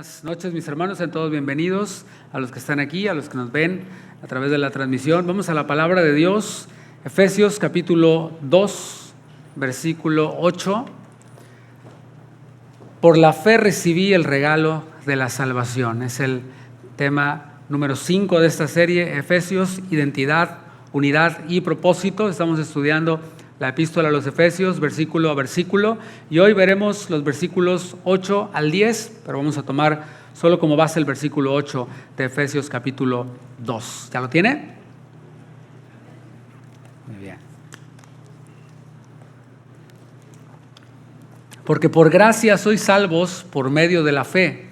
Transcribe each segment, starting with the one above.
Buenas noches, mis hermanos, sean todos bienvenidos, a los que están aquí, a los que nos ven a través de la transmisión. Vamos a la palabra de Dios, Efesios capítulo 2, versículo 8. Por la fe recibí el regalo de la salvación. Es el tema número 5 de esta serie, Efesios, identidad, unidad y propósito. Estamos estudiando la epístola a los Efesios, versículo a versículo, y hoy veremos los versículos 8 al 10, pero vamos a tomar solo como base el versículo 8 de Efesios capítulo 2. ¿Ya lo tiene? Muy bien. Porque por gracia sois salvos por medio de la fe,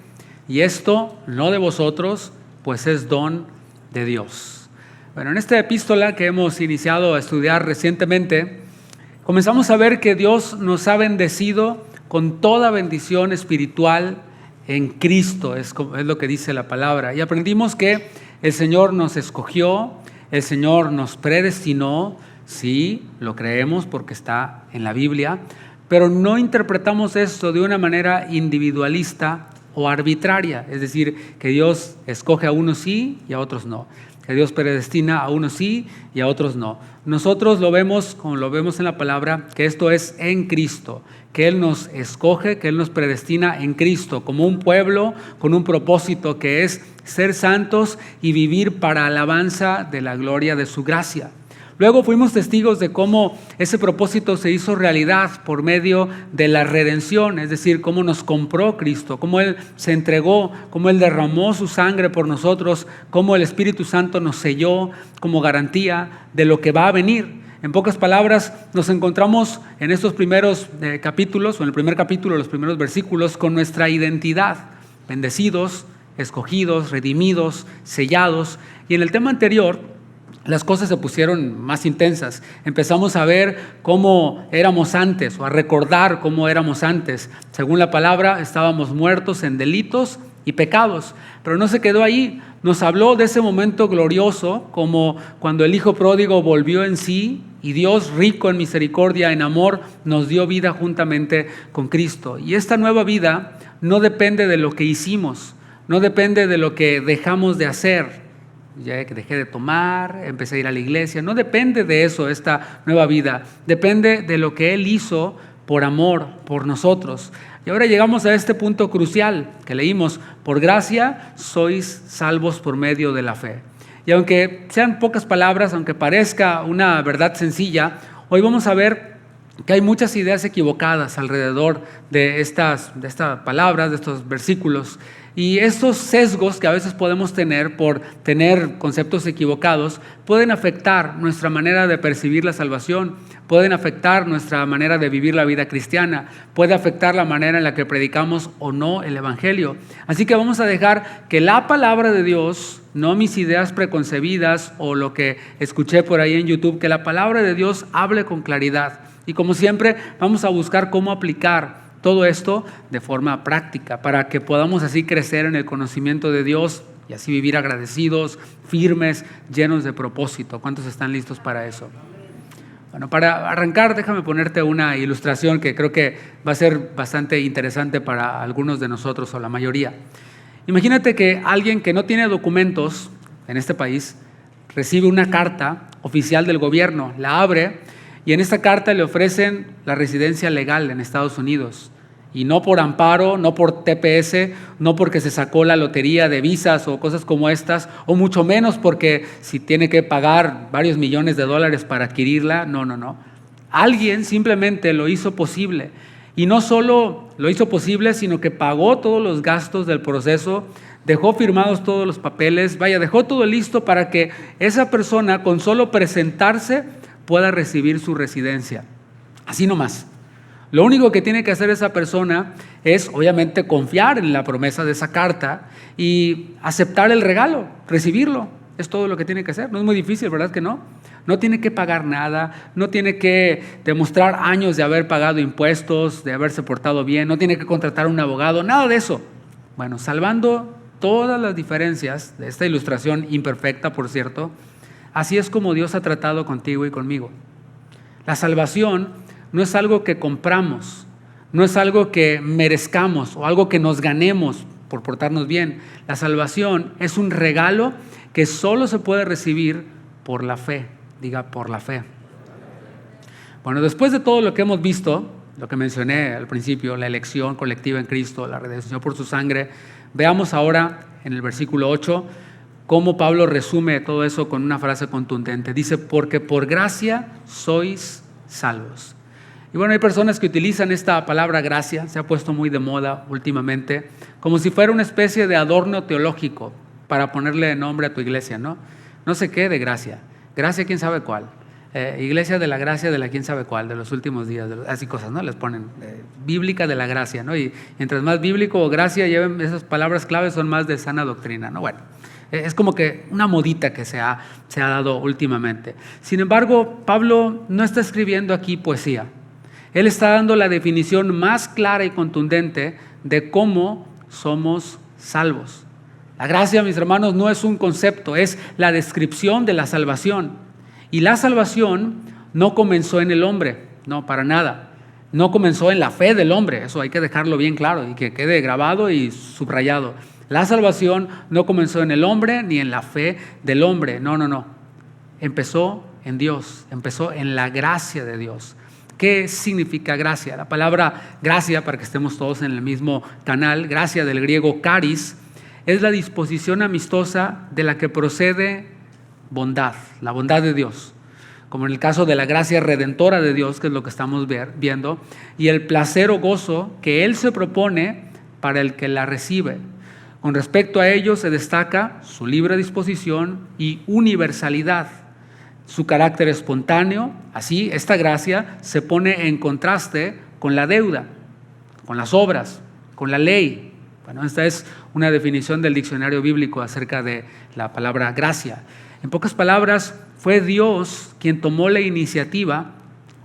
y esto no de vosotros, pues es don de Dios. Bueno, en esta epístola que hemos iniciado a estudiar recientemente, comenzamos a ver que Dios nos ha bendecido con toda bendición espiritual en Cristo, es lo que dice la palabra. Y aprendimos que el Señor nos escogió, el Señor nos predestinó, sí, lo creemos porque está en la Biblia, pero no interpretamos esto de una manera individualista o arbitraria, es decir, que Dios escoge a unos sí y a otros no. Que Dios predestina a unos sí y a otros no. Nosotros lo vemos, como lo vemos en la palabra, que esto es en Cristo, que Él nos escoge, que Él nos predestina en Cristo, como un pueblo con un propósito que es ser santos y vivir para alabanza de la gloria de su gracia. Luego fuimos testigos de cómo ese propósito se hizo realidad por medio de la redención, es decir, cómo nos compró Cristo, cómo Él se entregó, cómo Él derramó su sangre por nosotros, cómo el Espíritu Santo nos selló como garantía de lo que va a venir. En pocas palabras, nos encontramos en estos primeros capítulos, o en el primer capítulo, los primeros versículos, con nuestra identidad, bendecidos, escogidos, redimidos, sellados. Y en el tema anterior, las cosas se pusieron más intensas. Empezamos a ver cómo éramos antes, o a recordar cómo éramos antes. Según la palabra, estábamos muertos en delitos y pecados. Pero no se quedó ahí. Nos habló de ese momento glorioso, como cuando el hijo pródigo volvió en sí y Dios, rico en misericordia, en amor, nos dio vida juntamente con Cristo. Y esta nueva vida no depende de lo que hicimos, no depende de lo que dejamos de hacer. Ya que dejé de tomar, empecé a ir a la iglesia. No depende de eso esta nueva vida. Depende de lo que Él hizo por amor, por nosotros. Y ahora llegamos a este punto crucial que leímos. Por gracia sois salvos por medio de la fe. Y aunque sean pocas palabras, aunque parezca una verdad sencilla, hoy vamos a ver que hay muchas ideas equivocadas alrededor de estas palabras, de estos versículos. Y estos sesgos que a veces podemos tener por tener conceptos equivocados pueden afectar nuestra manera de percibir la salvación, pueden afectar nuestra manera de vivir la vida cristiana, puede afectar la manera en la que predicamos o no el evangelio. Así que vamos a dejar que la palabra de Dios, no mis ideas preconcebidas o lo que escuché por ahí en YouTube, que la palabra de Dios hable con claridad. Y como siempre, vamos a buscar cómo aplicar todo esto de forma práctica para que podamos así crecer en el conocimiento de Dios y así vivir agradecidos, firmes, llenos de propósito. ¿Cuántos están listos para eso? Bueno, para arrancar, déjame ponerte una ilustración que creo que va a ser bastante interesante para algunos de nosotros o la mayoría. Imagínate que alguien que no tiene documentos en este país recibe una carta oficial del gobierno, la abre y en esta carta le ofrecen la residencia legal en Estados Unidos. Y no por amparo, no por TPS, no porque se sacó la lotería de visas o cosas como estas, o mucho menos porque si tiene que pagar varios millones de dólares para adquirirla, no. Alguien simplemente lo hizo posible. Y no solo lo hizo posible, sino que pagó todos los gastos del proceso, dejó firmados todos los papeles, dejó todo listo para que esa persona con solo presentarse pueda recibir su residencia. Así nomás. Lo único que tiene que hacer esa persona es obviamente confiar en la promesa de esa carta y aceptar el regalo, recibirlo. Es todo lo que tiene que hacer. No es muy difícil, ¿verdad que no? No tiene que pagar nada, no tiene que demostrar años de haber pagado impuestos, de haberse portado bien, no tiene que contratar un abogado, nada de eso. Bueno, salvando todas las diferencias de esta ilustración imperfecta, por cierto, así es como Dios ha tratado contigo y conmigo. La salvación no es algo que compramos, no es algo que merezcamos o algo que nos ganemos por portarnos bien. La salvación es un regalo que solo se puede recibir por la fe. Diga, por la fe. Bueno, después de todo lo que hemos visto, lo que mencioné al principio, la elección colectiva en Cristo, la redención por su sangre, veamos ahora en el versículo 8 cómo Pablo resume todo eso con una frase contundente. Dice, porque por gracia sois salvos. Y bueno, hay personas que utilizan esta palabra gracia, se ha puesto muy de moda últimamente, como si fuera una especie de adorno teológico para ponerle nombre a tu iglesia, ¿no? No sé qué de gracia. Gracia quién sabe cuál. Iglesia de la gracia de la quién sabe cuál, de los últimos días, así cosas, ¿no? Les ponen bíblica de la gracia, ¿no? Y mientras más bíblico o gracia lleven esas palabras claves son más de sana doctrina, ¿no? Bueno, es como que una modita que se ha dado últimamente. Sin embargo, Pablo no está escribiendo aquí poesía. Él está dando la definición más clara y contundente de cómo somos salvos. La gracia, mis hermanos, no es un concepto, es la descripción de la salvación. Y la salvación no comenzó en el hombre, no, para nada. No comenzó en la fe del hombre, eso hay que dejarlo bien claro y que quede grabado y subrayado. La salvación no comenzó en el hombre ni en la fe del hombre, no. Empezó en Dios, empezó en la gracia de Dios. ¿Qué significa gracia? La palabra gracia, para que estemos todos en el mismo canal, gracia del griego charis, es la disposición amistosa de la que procede bondad, la bondad de Dios, como en el caso de la gracia redentora de Dios, que es lo que estamos viendo, y el placer o gozo que Él se propone para el que la recibe. Con respecto a ello se destaca su libre disposición y universalidad, su carácter espontáneo. Así, esta gracia se pone en contraste con la deuda, con las obras, con la ley. Bueno, esta es una definición del diccionario bíblico acerca de la palabra gracia. En pocas palabras, fue Dios quien tomó la iniciativa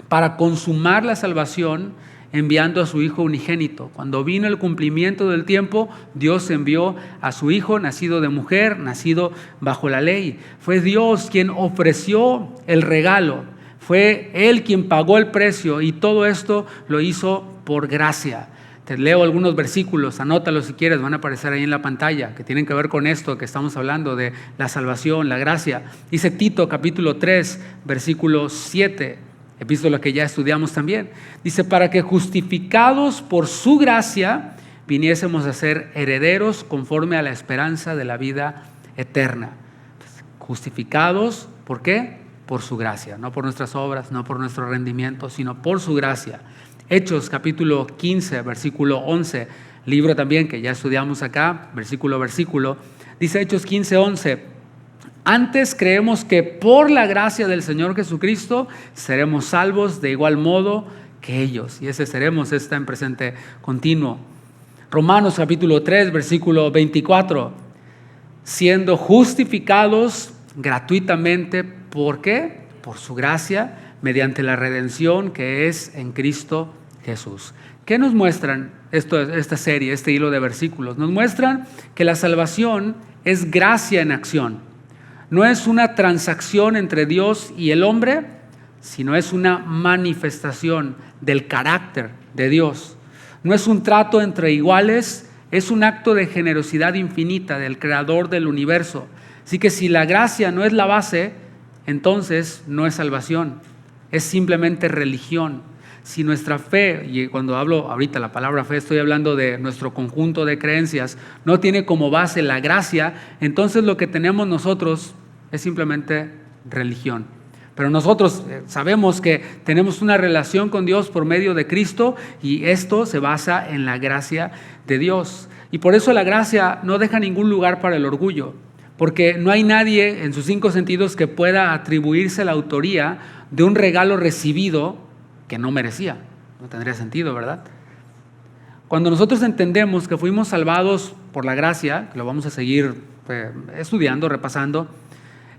para consumar la salvación enviando a su Hijo unigénito. Cuando vino el cumplimiento del tiempo, Dios envió a su Hijo, nacido de mujer, nacido bajo la ley. Fue Dios quien ofreció el regalo. Fue Él quien pagó el precio y todo esto lo hizo por gracia. Te leo algunos versículos, anótalos si quieres, van a aparecer ahí en la pantalla, que tienen que ver con esto que estamos hablando de la salvación, la gracia. Dice Tito capítulo 3, versículo 7, epístola que ya estudiamos también. Dice, para que justificados por su gracia viniésemos a ser herederos conforme a la esperanza de la vida eterna. Justificados, ¿por qué? Por su gracia, no por nuestras obras, no por nuestro rendimiento, sino por su gracia. Hechos capítulo 15, versículo 11, libro también que ya estudiamos acá, versículo, dice Hechos 15, 11, antes creemos que por la gracia del Señor Jesucristo seremos salvos de igual modo que ellos, y ese seremos está en presente continuo. Romanos capítulo 3, versículo 24, siendo justificados gratuitamente, ¿por qué? Por su gracia, mediante la redención que es en Cristo Jesús. ¿Qué nos muestran esta serie, este hilo de versículos? Nos muestran que la salvación es gracia en acción. No es una transacción entre Dios y el hombre, sino es una manifestación del carácter de Dios. No es un trato entre iguales, es un acto de generosidad infinita del Creador del universo. Así que si la gracia no es la base, entonces no es salvación. Es simplemente religión. Si nuestra fe, y cuando hablo ahorita la palabra fe, estoy hablando de nuestro conjunto de creencias, no tiene como base la gracia, entonces lo que tenemos nosotros es simplemente religión. Pero nosotros sabemos que tenemos una relación con Dios por medio de Cristo y esto se basa en la gracia de Dios. Y por eso la gracia no deja ningún lugar para el orgullo, porque no hay nadie en sus 5 sentidos que pueda atribuirse la autoría de un regalo recibido que no merecía. No tendría sentido, ¿verdad? Cuando nosotros entendemos que fuimos salvados por la gracia, que lo vamos a seguir estudiando, repasando,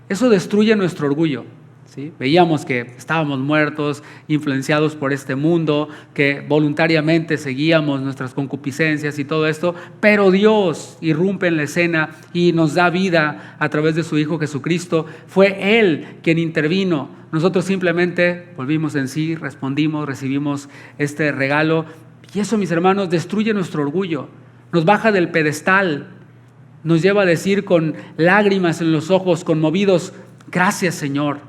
eso destruye nuestro orgullo. ¿Sí? Veíamos que estábamos muertos, influenciados por este mundo, que voluntariamente seguíamos nuestras concupiscencias y todo esto, pero Dios irrumpe en la escena y nos da vida a través de su Hijo Jesucristo. Fue Él quien intervino. Nosotros simplemente volvimos en sí, respondimos, recibimos este regalo y eso, mis hermanos, destruye nuestro orgullo. nos baja del pedestal, nos lleva a decir con lágrimas en los ojos, conmovidos: gracias, Señor,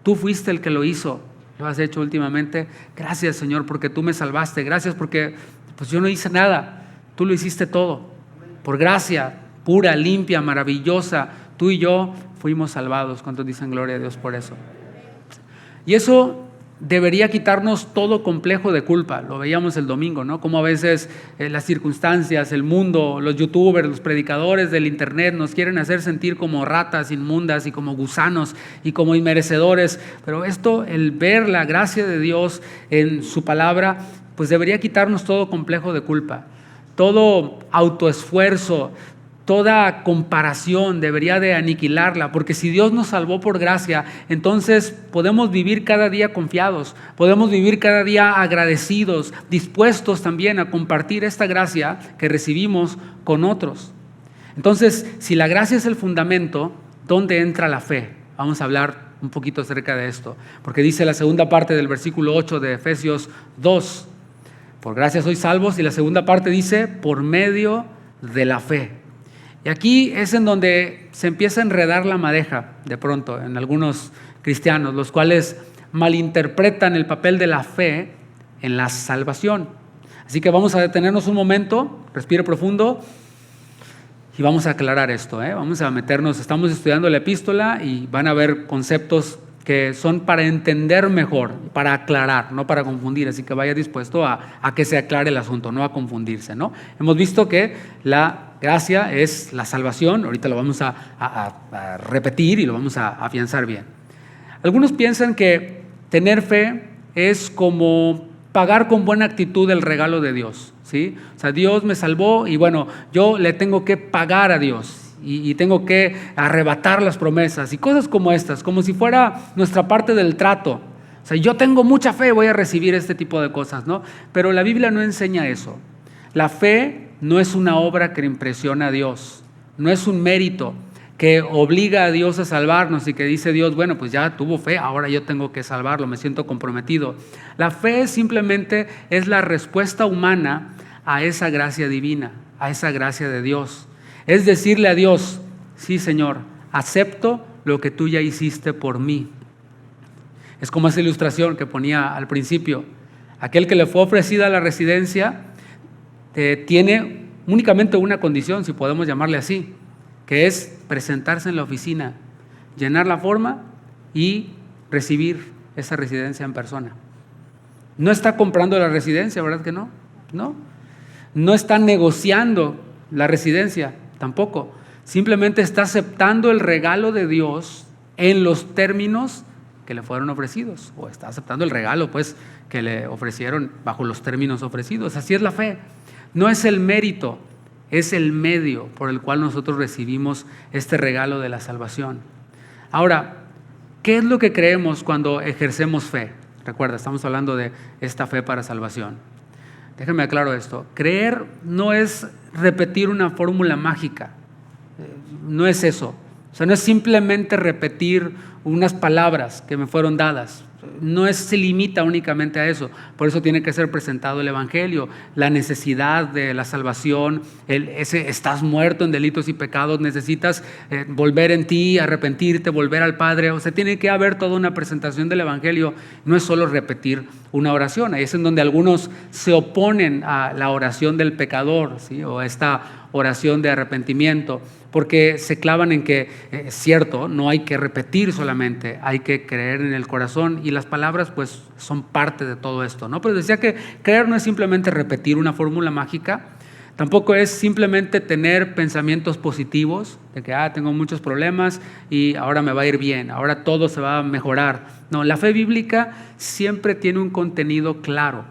tú fuiste el que lo hizo. Lo has hecho últimamente. Gracias, Señor, porque tú me salvaste. Gracias porque pues yo no hice nada, tú lo hiciste todo. Por gracia pura, limpia, maravillosa, tú y yo fuimos salvados. ¿Cuántos dicen gloria a Dios por eso? Y eso debería quitarnos todo complejo de culpa. Lo veíamos el domingo, ¿no? Como a veces las circunstancias, el mundo, los youtubers, los predicadores del internet nos quieren hacer sentir como ratas inmundas y como gusanos y como inmerecedores. Pero esto, el ver la gracia de Dios en su palabra, pues debería quitarnos todo complejo de culpa, todo autoesfuerzo, toda comparación debería de aniquilarla, porque si Dios nos salvó por gracia, entonces podemos vivir cada día confiados, podemos vivir cada día agradecidos, dispuestos también a compartir esta gracia que recibimos con otros. Entonces, si la gracia es el fundamento, ¿dónde entra la fe? Vamos a hablar un poquito acerca de esto, porque dice la segunda parte del versículo 8 de Efesios 2, por gracia sois salvos, y la segunda parte dice, por medio de la fe. Y aquí es en donde se empieza a enredar la madeja de pronto en algunos cristianos, los cuales malinterpretan el papel de la fe en la salvación. Así que vamos a detenernos un momento, respire profundo y vamos a aclarar esto. Vamos a meternos, estamos estudiando la epístola y van a haber conceptos que son para entender mejor, para aclarar, no para confundir. Así que vaya dispuesto a que se aclare el asunto, no a confundirse, ¿no? Hemos visto que la gracia es la salvación. Ahorita lo vamos a repetir y lo vamos a afianzar bien. Algunos piensan que tener fe es como pagar con buena actitud el regalo de Dios, ¿sí? O sea, Dios me salvó y bueno, yo le tengo que pagar a Dios. Y tengo que arrebatar las promesas y cosas como estas, como si fuera nuestra parte del trato. O sea, yo tengo mucha fe, voy a recibir este tipo de cosas, ¿no? Pero la Biblia no enseña eso. La fe no es una obra que impresiona a Dios, no es un mérito que obliga a Dios a salvarnos y que dice Dios, bueno, pues ya tuvo fe, ahora yo tengo que salvarlo, me siento comprometido. La fe simplemente es la respuesta humana a esa gracia divina, a esa gracia de Dios. Es decirle a Dios, sí, Señor, acepto lo que tú ya hiciste por mí. Es como esa ilustración que ponía al principio. Aquel que le fue ofrecida la residencia tiene únicamente una condición, si podemos llamarle así, que es presentarse en la oficina, llenar la forma y recibir esa residencia en persona. No está comprando la residencia, ¿verdad que no? No está negociando la residencia. Tampoco, simplemente está aceptando el regalo de Dios en los términos que le fueron ofrecidos, o está aceptando el regalo pues que le ofrecieron bajo los términos ofrecidos. Así es la fe, no es el mérito, es el medio por el cual nosotros recibimos este regalo de la salvación. Ahora, ¿qué es lo que creemos cuando ejercemos fe? Recuerda, estamos hablando de esta fe para salvación. Déjenme aclaro esto. Creer no es repetir una fórmula mágica. No es eso. O sea, no es simplemente repetir unas palabras que me fueron dadas. No se limita únicamente a eso. Por eso tiene que ser presentado el Evangelio, la necesidad de la salvación, estás muerto en delitos y pecados, necesitas volver en ti, arrepentirte, volver al Padre. O sea, tiene que haber toda una presentación del Evangelio. No es solo repetir una oración. Ahí es en donde algunos se oponen a la oración del pecador, ¿sí? O a esta oración de arrepentimiento, porque se clavan en que es cierto, no hay que repetir solamente, hay que creer en el corazón, y las palabras pues son parte de todo esto, ¿no? Pero decía que creer no es simplemente repetir una fórmula mágica, tampoco es simplemente tener pensamientos positivos de que tengo muchos problemas y ahora me va a ir bien, ahora todo se va a mejorar. No, la fe bíblica siempre tiene un contenido claro.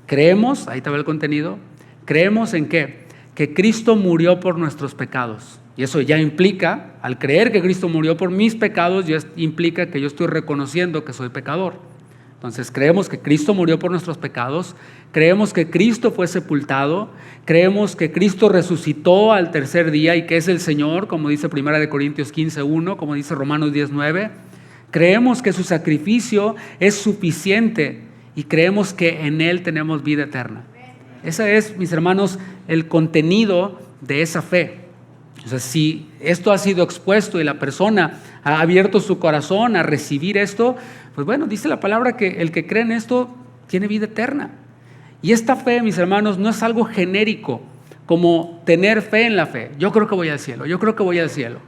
Creemos, ahí está el contenido, creemos en ¿qué? Que Cristo murió por nuestros pecados. Y eso ya implica, al creer que Cristo murió por mis pecados, ya implica que yo estoy reconociendo que soy pecador. Entonces creemos que Cristo murió por nuestros pecados, creemos que Cristo fue sepultado, creemos que Cristo resucitó al tercer día y que es el Señor, como dice 1 Corintios 15:1, como dice Romanos 10:9. Creemos que su sacrificio es suficiente y creemos que en Él tenemos vida eterna. Ese es, mis hermanos, el contenido de esa fe. O sea, si esto ha sido expuesto y la persona ha abierto su corazón a recibir esto, pues bueno, dice la palabra que el que cree en esto tiene vida eterna. Y esta fe, mis hermanos, no es algo genérico, como tener fe en la fe. Yo creo que voy al cielo, yo creo que voy al cielo.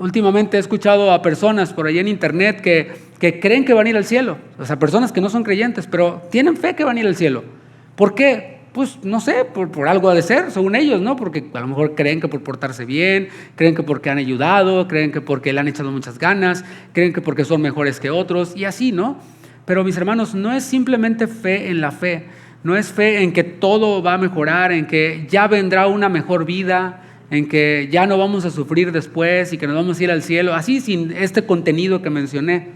Últimamente he escuchado a personas por ahí en internet que creen que van a ir al cielo. O sea, personas que no son creyentes, pero tienen fe que van a ir al cielo. ¿Por qué? Pues no sé, por algo ha de ser, según ellos, ¿no? Porque a lo mejor creen que por portarse bien, creen que porque han ayudado, creen que porque le han echado muchas ganas, creen que porque son mejores que otros y así, ¿no? Pero mis hermanos, no es simplemente fe en la fe, no es fe en que todo va a mejorar, en que ya vendrá una mejor vida, en que ya no vamos a sufrir después y que nos vamos a ir al cielo, así sin este contenido que mencioné.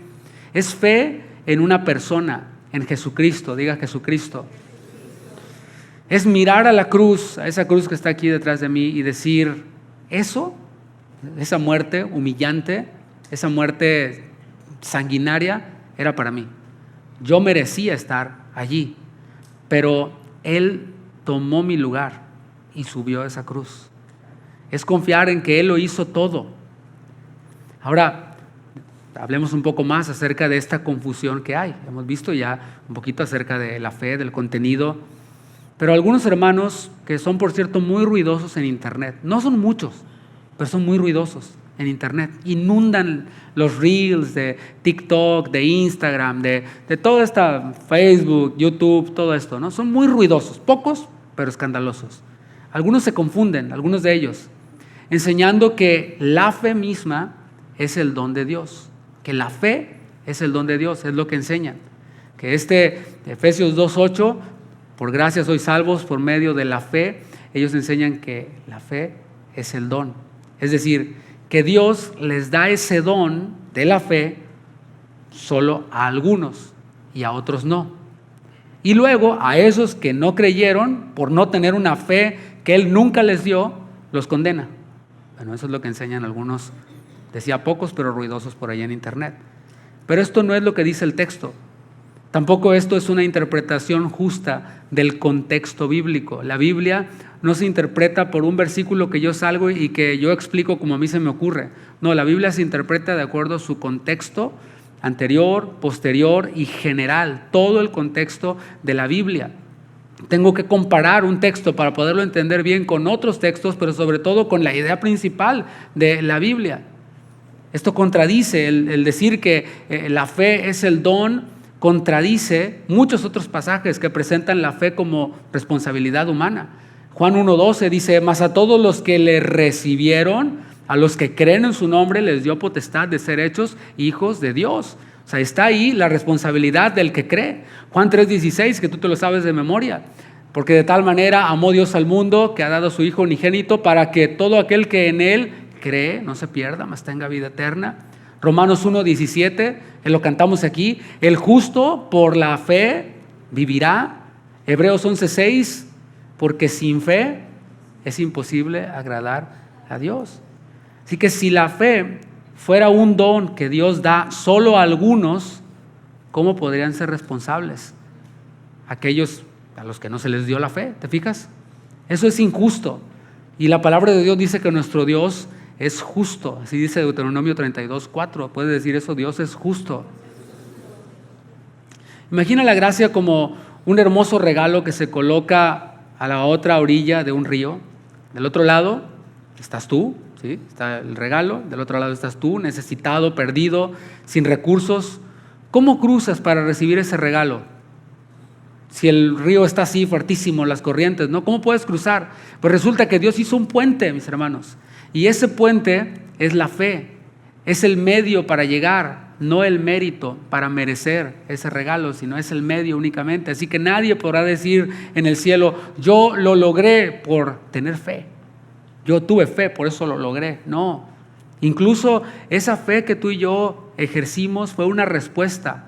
Es fe en una persona, en Jesucristo, diga Jesucristo. Es mirar a la cruz, a esa cruz que está aquí detrás de mí y decir, esa muerte humillante, esa muerte sanguinaria era para mí. Yo merecía estar allí, pero Él tomó mi lugar y subió a esa cruz. Es confiar en que Él lo hizo todo. Ahora, hablemos un poco más acerca de esta confusión que hay. Hemos visto ya un poquito acerca de la fe, del contenido. Pero algunos hermanos que son, por cierto, muy ruidosos en internet, no son muchos, pero son muy ruidosos en internet, inundan los reels de TikTok, de Instagram, de toda esta Facebook, YouTube, todo esto, ¿no? Son muy ruidosos, pocos, pero escandalosos. Algunos se confunden, algunos de ellos, enseñando que la fe misma es el don de Dios, que la fe es el don de Dios, es lo que enseñan. Que Efesios 2:8, por gracia sois salvos por medio de la fe, ellos enseñan que la fe es el don. Es decir, que Dios les da ese don de la fe solo a algunos y a otros no. Y luego a esos que no creyeron por no tener una fe que Él nunca les dio, los condena. Bueno, eso es lo que enseñan algunos, decía pocos, pero ruidosos por ahí en internet. Pero esto no es lo que dice el texto. Tampoco esto es una interpretación justa del contexto bíblico. La Biblia no se interpreta por un versículo que yo salgo y que yo explico como a mí se me ocurre. No, la Biblia se interpreta de acuerdo a su contexto anterior, posterior y general, todo el contexto de la Biblia. Tengo que comparar un texto para poderlo entender bien con otros textos, pero sobre todo con la idea principal de la Biblia. Esto contradice el decir que la fe es el don, contradice muchos otros pasajes que presentan la fe como responsabilidad humana. Juan 1:12 dice, mas a todos los que le recibieron, a los que creen en su nombre, les dio potestad de ser hechos hijos de Dios. O sea, está ahí la responsabilidad del que cree. Juan 3:16, que tú te lo sabes de memoria. Porque de tal manera amó Dios al mundo que ha dado a su Hijo unigénito para que todo aquel que en Él cree no se pierda, mas tenga vida eterna. Romanos 1:17, lo cantamos aquí, el justo por la fe vivirá. Hebreos 11:6, porque sin fe es imposible agradar a Dios. Así que si la fe fuera un don que Dios da solo a algunos, ¿cómo podrían ser responsables aquellos a los que no se les dio la fe? ¿Te fijas? Eso es injusto. Y la palabra de Dios dice que nuestro Dios es justo. Así dice Deuteronomio 32:4. Puede decir eso, Dios es justo. Imagina la gracia como un hermoso regalo que se coloca a la otra orilla de un río. Del otro lado estás tú, ¿sí? Está el regalo. Del otro lado estás tú, necesitado, perdido, sin recursos. ¿Cómo cruzas para recibir ese regalo? Si el río está así fuertísimo, las corrientes, ¿no? ¿Cómo puedes cruzar? Pues resulta que Dios hizo un puente, mis hermanos. Y ese puente es la fe, es el medio para llegar, no el mérito para merecer ese regalo, sino es el medio únicamente. Así que nadie podrá decir en el cielo, yo lo logré por tener fe, yo tuve fe, por eso lo logré. No, incluso esa fe que tú y yo ejercimos fue una respuesta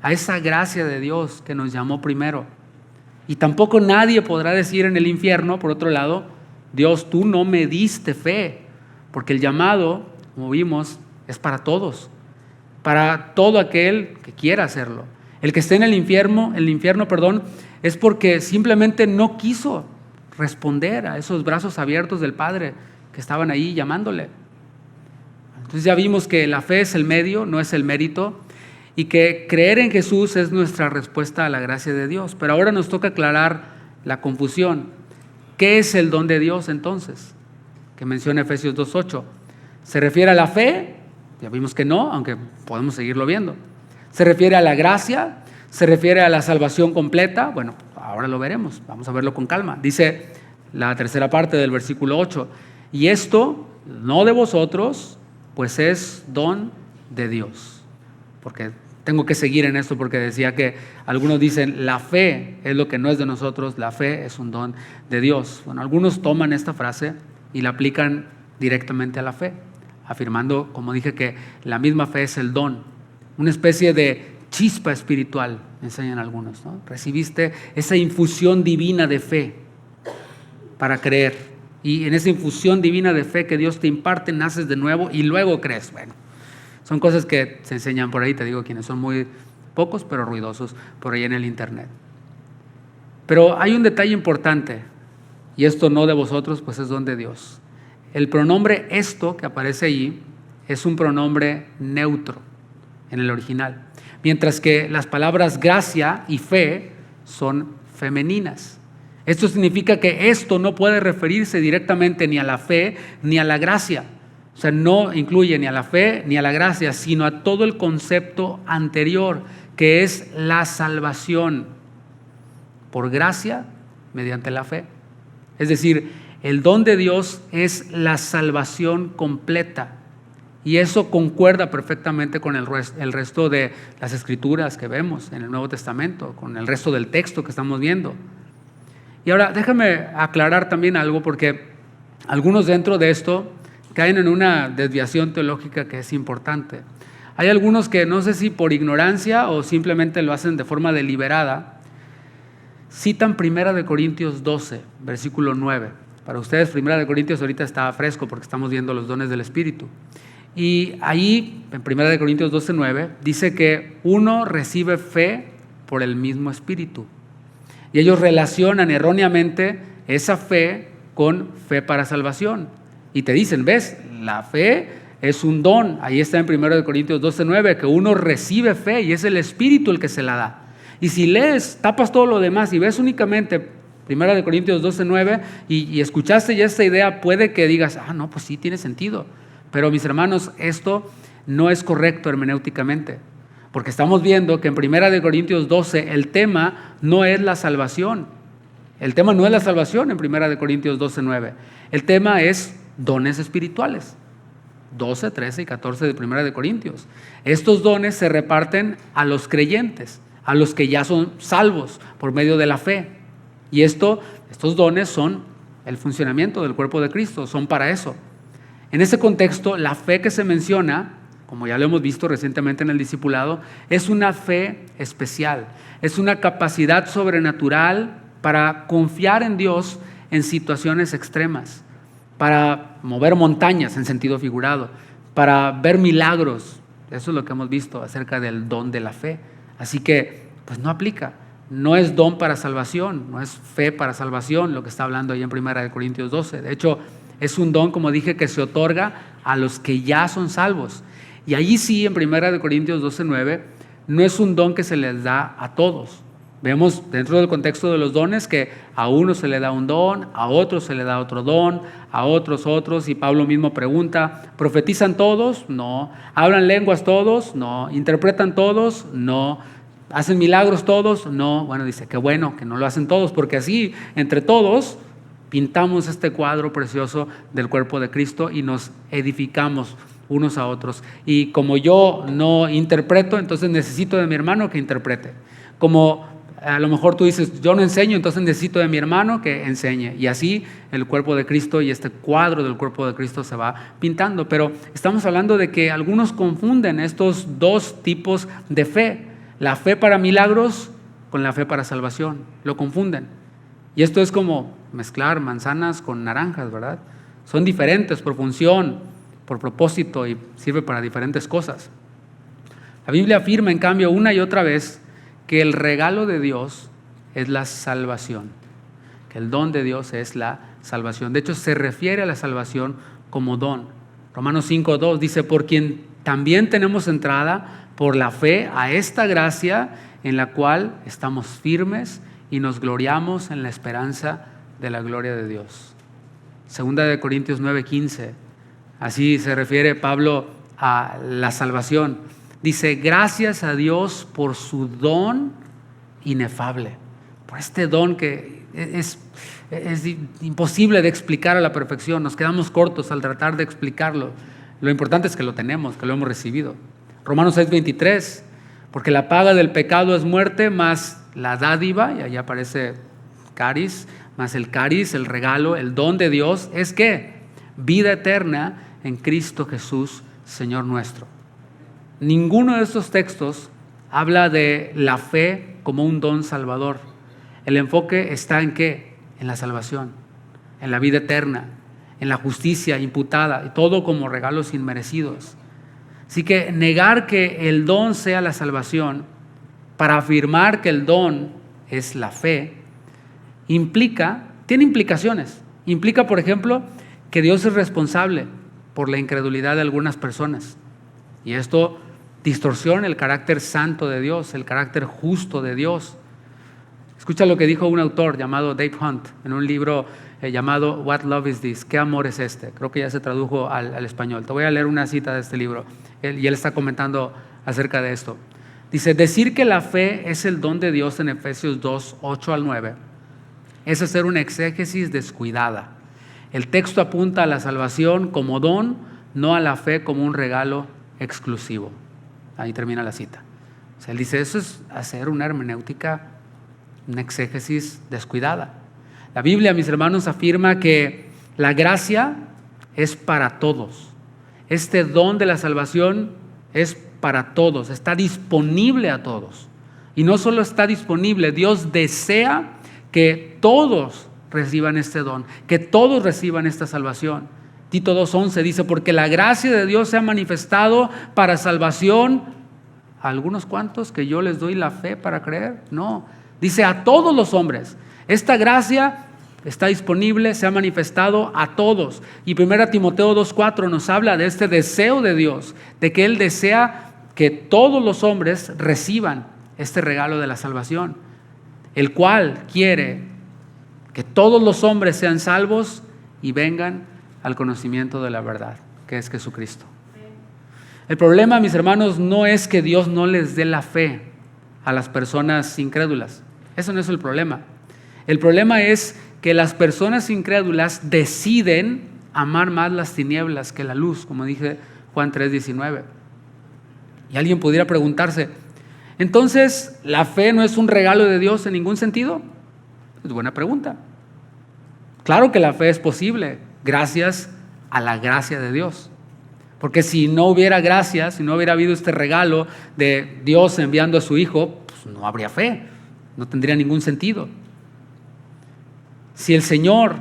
a esa gracia de Dios que nos llamó primero. Y tampoco nadie podrá decir en el infierno, por otro lado, Dios, tú no me diste fe, porque el llamado, como vimos, es para todos, para todo aquel que quiera hacerlo. El que esté en el infierno, es porque simplemente no quiso responder a esos brazos abiertos del Padre que estaban ahí llamándole. Entonces ya vimos que la fe es el medio, no es el mérito, y que creer en Jesús es nuestra respuesta a la gracia de Dios. Pero ahora nos toca aclarar la confusión. ¿Qué es el don de Dios entonces? Que menciona Efesios 2:8. ¿Se refiere a la fe? Ya vimos que no, aunque podemos seguirlo viendo. ¿Se refiere a la gracia? ¿Se refiere a la salvación completa? Bueno, ahora lo veremos, vamos a verlo con calma. Dice la tercera parte del versículo 8, y esto no de vosotros, pues es don de Dios. Porque tengo que seguir en esto porque decía que algunos dicen la fe es lo que no es de nosotros, la fe es un don de Dios. Bueno, algunos toman esta frase y la aplican directamente a la fe, afirmando, como dije, que la misma fe es el don, una especie de chispa espiritual, enseñan algunos, ¿no? Recibiste esa infusión divina de fe para creer, y en esa infusión divina de fe que Dios te imparte, naces de nuevo y luego crees. Bueno, son cosas que se enseñan por ahí, te digo, quienes son muy pocos pero ruidosos por ahí en el internet. Pero hay un detalle importante, y esto no de vosotros, pues es don de Dios. El pronombre esto que aparece allí es un pronombre neutro en el original, mientras que las palabras gracia y fe son femeninas. Esto significa que esto no puede referirse directamente ni a la fe ni a la gracia. O sea, no incluye ni a la fe ni a la gracia, sino a todo el concepto anterior, que es la salvación por gracia mediante la fe. Es decir, el don de Dios es la salvación completa. Y eso concuerda perfectamente con el resto de las escrituras que vemos en el Nuevo Testamento, con el resto del texto que estamos viendo. Y ahora déjame aclarar también algo, porque algunos dentro de esto caen en una desviación teológica que es importante. Hay algunos que no sé si por ignorancia o simplemente lo hacen de forma deliberada, citan 1 Corintios 12, versículo 9. Para ustedes 1 Corintios ahorita está fresco porque estamos viendo los dones del Espíritu. Y ahí, en 1 Corintios 12, 9, dice que uno recibe fe por el mismo Espíritu. Y ellos relacionan erróneamente esa fe con fe para salvación. Y te dicen, ¿ves? La fe es un don. Ahí está en 1 Corintios 12, 9, que uno recibe fe y es el Espíritu el que se la da. Y si lees, tapas todo lo demás y ves únicamente 1 Corintios 12, 9 y escuchaste ya esta idea, puede que digas, no, pues sí tiene sentido. Pero mis hermanos, esto no es correcto hermenéuticamente. Porque estamos viendo que en 1 Corintios 12 el tema no es la salvación. El tema no es la salvación en 1 Corintios 12, 9. El tema es dones espirituales. 12, 13 y 14 de 1 Corintios. Estos dones se reparten a los creyentes, a los que ya son salvos por medio de la fe. Y estos dones son el funcionamiento del cuerpo de Cristo, son para eso. En ese contexto, la fe que se menciona, como ya lo hemos visto recientemente en el discipulado, es una fe especial, es una capacidad sobrenatural para confiar en Dios en situaciones extremas, para mover montañas en sentido figurado, para ver milagros. Eso es lo que hemos visto acerca del don de la fe. Así que, pues no aplica. No es don para salvación, no es fe para salvación lo que está hablando ahí en 1 Corintios 12. De hecho, es un don, como dije, que se otorga a los que ya son salvos. Y allí sí, en 1 Corintios 12, 9, no es un don que se les da a todos. Vemos dentro del contexto de los dones que a uno se le da un don, a otros se le da otro don, a otros otros, y Pablo mismo pregunta, ¿profetizan todos? No. ¿Hablan lenguas todos? No. ¿Interpretan todos? No. ¿Hacen milagros todos? No. Bueno, dice, qué bueno que no lo hacen todos, porque así, entre todos, pintamos este cuadro precioso del cuerpo de Cristo y nos edificamos unos a otros. Y como yo no interpreto, entonces necesito de mi hermano que interprete. Como a lo mejor tú dices, yo no enseño, entonces necesito de mi hermano que enseñe. Y así el cuerpo de Cristo y este cuadro del cuerpo de Cristo se va pintando. Pero estamos hablando de que algunos confunden estos dos tipos de fe. La fe para milagros con la fe para salvación. Lo confunden. Y esto es como mezclar manzanas con naranjas, ¿verdad? Son diferentes por función, por propósito y sirve para diferentes cosas. La Biblia afirma, en cambio, una y otra vez que el regalo de Dios es la salvación. Que el don de Dios es la salvación. De hecho, se refiere a la salvación como don. Romanos 5:2 dice, por quien también tenemos entrada por la fe a esta gracia en la cual estamos firmes y nos gloriamos en la esperanza de la gloria de Dios. Segunda de Corintios 9:15, así se refiere Pablo a la salvación. Dice, gracias a Dios por su don inefable, por este don que es imposible de explicar a la perfección. Nos quedamos cortos al tratar de explicarlo. Lo importante es que lo tenemos, que lo hemos recibido. Romanos 6:23, porque la paga del pecado es muerte, más la dádiva, y allá aparece caris, más el caris, el regalo, el don de Dios, es que vida eterna en Cristo Jesús, Señor nuestro. Ninguno de estos textos habla de la fe como un don salvador. El enfoque está en ¿qué? En la salvación, en la vida eterna, en la justicia imputada, y todo como regalos inmerecidos. Así que negar que el don sea la salvación para afirmar que el don es la fe, tiene implicaciones. Implica, por ejemplo, que Dios es responsable por la incredulidad de algunas personas. Y esto distorsiona el carácter santo de Dios, el carácter justo de Dios. Escucha lo que dijo un autor llamado Dave Hunt en un libro llamado What Love Is This? ¿Qué amor es este? Creo que ya se tradujo al español. Te voy a leer una cita de este libro. Y él está comentando acerca de esto. Dice, decir que la fe es el don de Dios en Efesios 2:8-9 es hacer una exégesis descuidada. El texto apunta a la salvación como don, no a la fe como un regalo exclusivo. Ahí termina la cita. O sea, él dice, eso es hacer una hermenéutica, una exégesis descuidada. La Biblia, mis hermanos, afirma que la gracia es para todos. Este don de la salvación es para todos, está disponible a todos. Y no solo está disponible, Dios desea que todos reciban este don, que todos reciban esta salvación. Tito 2:11 dice, porque la gracia de Dios se ha manifestado para salvación a algunos cuantos que yo les doy la fe para creer. No, dice a todos los hombres. Esta gracia está disponible, se ha manifestado a todos. Y 1 Timoteo 2:4 nos habla de este deseo de Dios, de que Él desea que todos los hombres reciban este regalo de la salvación, el cual quiere que todos los hombres sean salvos y vengan al conocimiento de la verdad, que es Jesucristo. El problema, mis hermanos, no es que Dios no les dé la fe a las personas incrédulas. Eso no es el problema. El problema es que las personas incrédulas deciden amar más las tinieblas que la luz, como dije Juan 3:19. Y alguien pudiera preguntarse, entonces, ¿la fe no es un regalo de Dios en ningún sentido? Es buena pregunta. Claro que la fe es posible gracias a la gracia de Dios. Porque si no hubiera gracia, si no hubiera habido este regalo de Dios enviando a su Hijo, pues no habría fe, no tendría ningún sentido. Si el Señor,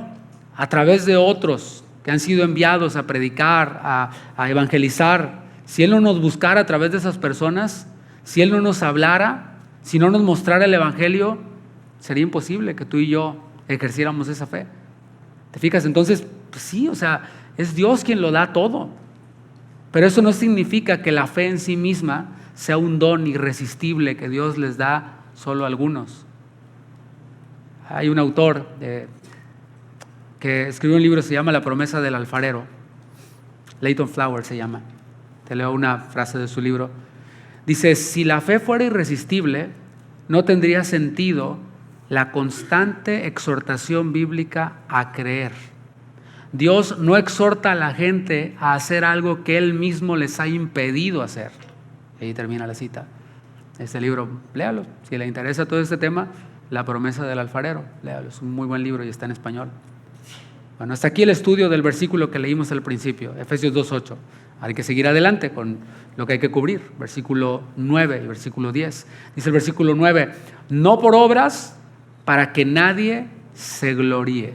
a través de otros que han sido enviados a predicar, a evangelizar, si Él no nos buscara a través de esas personas, si Él no nos hablara, si no nos mostrara el Evangelio, sería imposible que tú y yo ejerciéramos esa fe. ¿Te fijas? Entonces, pues sí, o sea, es Dios quien lo da todo. Pero eso no significa que la fe en sí misma sea un don irresistible que Dios les da solo a algunos. Hay un autor que escribió un libro que se llama La promesa del alfarero. Leighton Flowers se llama. Te leo una frase de su libro. Dice, si la fe fuera irresistible, no tendría sentido la constante exhortación bíblica a creer. Dios no exhorta a la gente a hacer algo que Él mismo les ha impedido hacer. Y ahí termina la cita. Este libro, léalo. Si le interesa todo este tema, La promesa del alfarero, léalo. Es un muy buen libro y está en español. Bueno, hasta aquí el estudio del versículo que leímos al principio, Efesios 2:8. Hay que seguir adelante con lo que hay que cubrir. Versículo 9 y versículo 10. Dice el versículo 9, no por obras para que nadie se gloríe.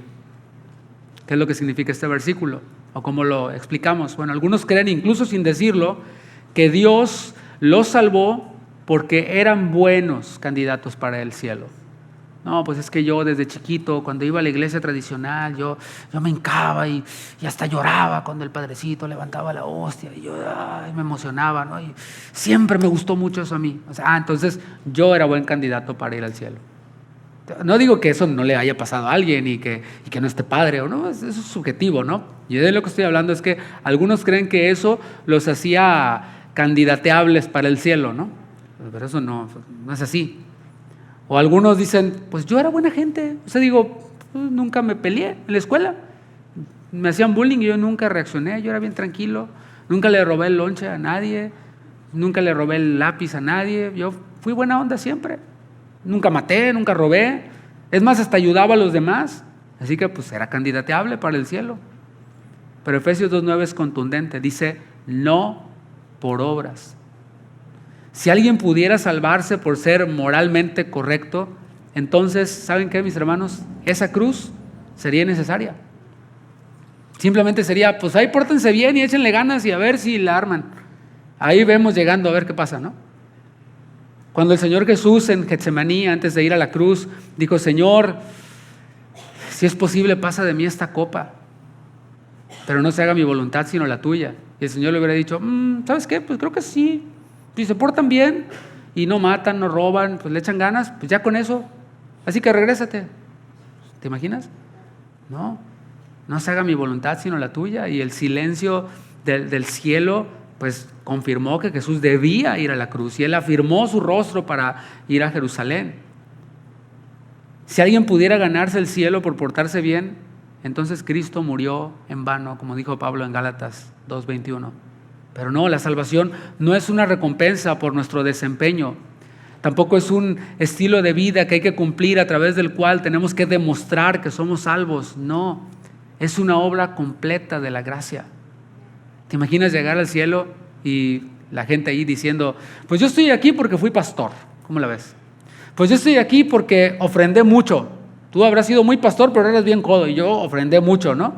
¿Qué es lo que significa este versículo? ¿O cómo lo explicamos? Bueno, algunos creen, incluso sin decirlo, que Dios los salvó porque eran buenos candidatos para el cielo. No, pues es que yo desde chiquito, cuando iba a la iglesia tradicional, yo me hincaba y hasta lloraba cuando el padrecito levantaba la hostia y yo me emocionaba, ¿no? Y siempre me gustó mucho eso a mí. O sea, entonces yo era buen candidato para ir al cielo. No digo que eso no le haya pasado a alguien y que no esté padre, o no, eso es subjetivo, ¿no? Yo de lo que estoy hablando es que algunos creen que eso los hacía candidateables para el cielo, ¿no? Pero eso no es así. O algunos dicen, pues yo era buena gente. O sea, digo, pues nunca me peleé en la escuela. Me hacían bullying y yo nunca reaccioné. Yo era bien tranquilo. Nunca le robé el lonche a nadie. Nunca le robé el lápiz a nadie. Yo fui buena onda siempre. Nunca maté, nunca robé. Es más, hasta ayudaba a los demás. Así que pues era candidateable para el cielo. Pero Efesios 2:9 es contundente. Dice, no por obras. Si alguien pudiera salvarse por ser moralmente correcto, entonces, ¿saben qué, mis hermanos? Esa cruz sería necesaria. Simplemente sería, pues ahí pórtense bien y échenle ganas y a ver si la arman. Ahí vemos llegando a ver qué pasa, ¿no? Cuando el Señor Jesús en Getsemaní, antes de ir a la cruz, dijo, Señor, si es posible, pasa de mí esta copa, pero no se haga mi voluntad sino la tuya. Y el Señor le hubiera dicho, ¿sabes qué? Pues creo que sí. Si se portan bien y no matan, no roban, pues le echan ganas, pues ya con eso. Así que regrésate. ¿Te imaginas? No se haga mi voluntad sino la tuya. Y el silencio del cielo pues confirmó que Jesús debía ir a la cruz y él afirmó su rostro para ir a Jerusalén. Si alguien pudiera ganarse el cielo por portarse bien, entonces Cristo murió en vano, como dijo Pablo en Gálatas 2:21. Pero no, la salvación no es una recompensa por nuestro desempeño. Tampoco es un estilo de vida que hay que cumplir a través del cual tenemos que demostrar que somos salvos. No, es una obra completa de la gracia. ¿Te imaginas llegar al cielo y la gente ahí diciendo, pues yo estoy aquí porque fui pastor? ¿Cómo la ves? Pues yo estoy aquí porque ofrendé mucho. Tú habrás sido muy pastor, pero eres bien codo y yo ofrendé mucho, ¿no?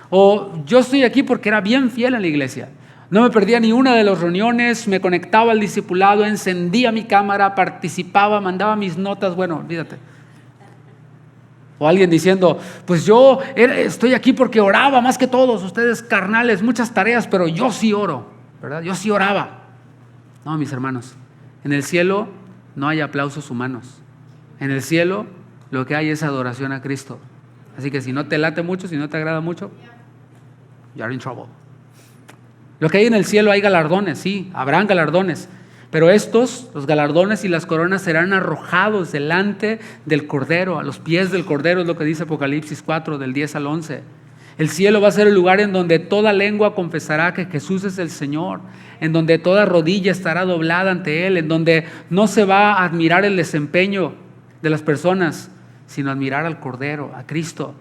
O yo estoy aquí porque era bien fiel a la iglesia. No me perdía ni una de las reuniones, me conectaba al discipulado, encendía mi cámara, participaba, mandaba mis notas, bueno, olvídate. O alguien diciendo, pues yo estoy aquí porque oraba más que todos, ustedes carnales, muchas tareas, pero yo sí oro, ¿verdad? Yo sí oraba. No, mis hermanos, en el cielo no hay aplausos humanos. En el cielo lo que hay es adoración a Cristo. Así que si no te late mucho, si no te agrada mucho, you're in trouble. Lo que hay en el cielo hay galardones, sí, habrán galardones, pero estos, los galardones y las coronas serán arrojados delante del Cordero, a los pies del Cordero, es lo que dice Apocalipsis 4, del 10 al 11. El cielo va a ser el lugar en donde toda lengua confesará que Jesús es el Señor, en donde toda rodilla estará doblada ante Él, en donde no se va a admirar el desempeño de las personas, sino admirar al Cordero, a Cristo.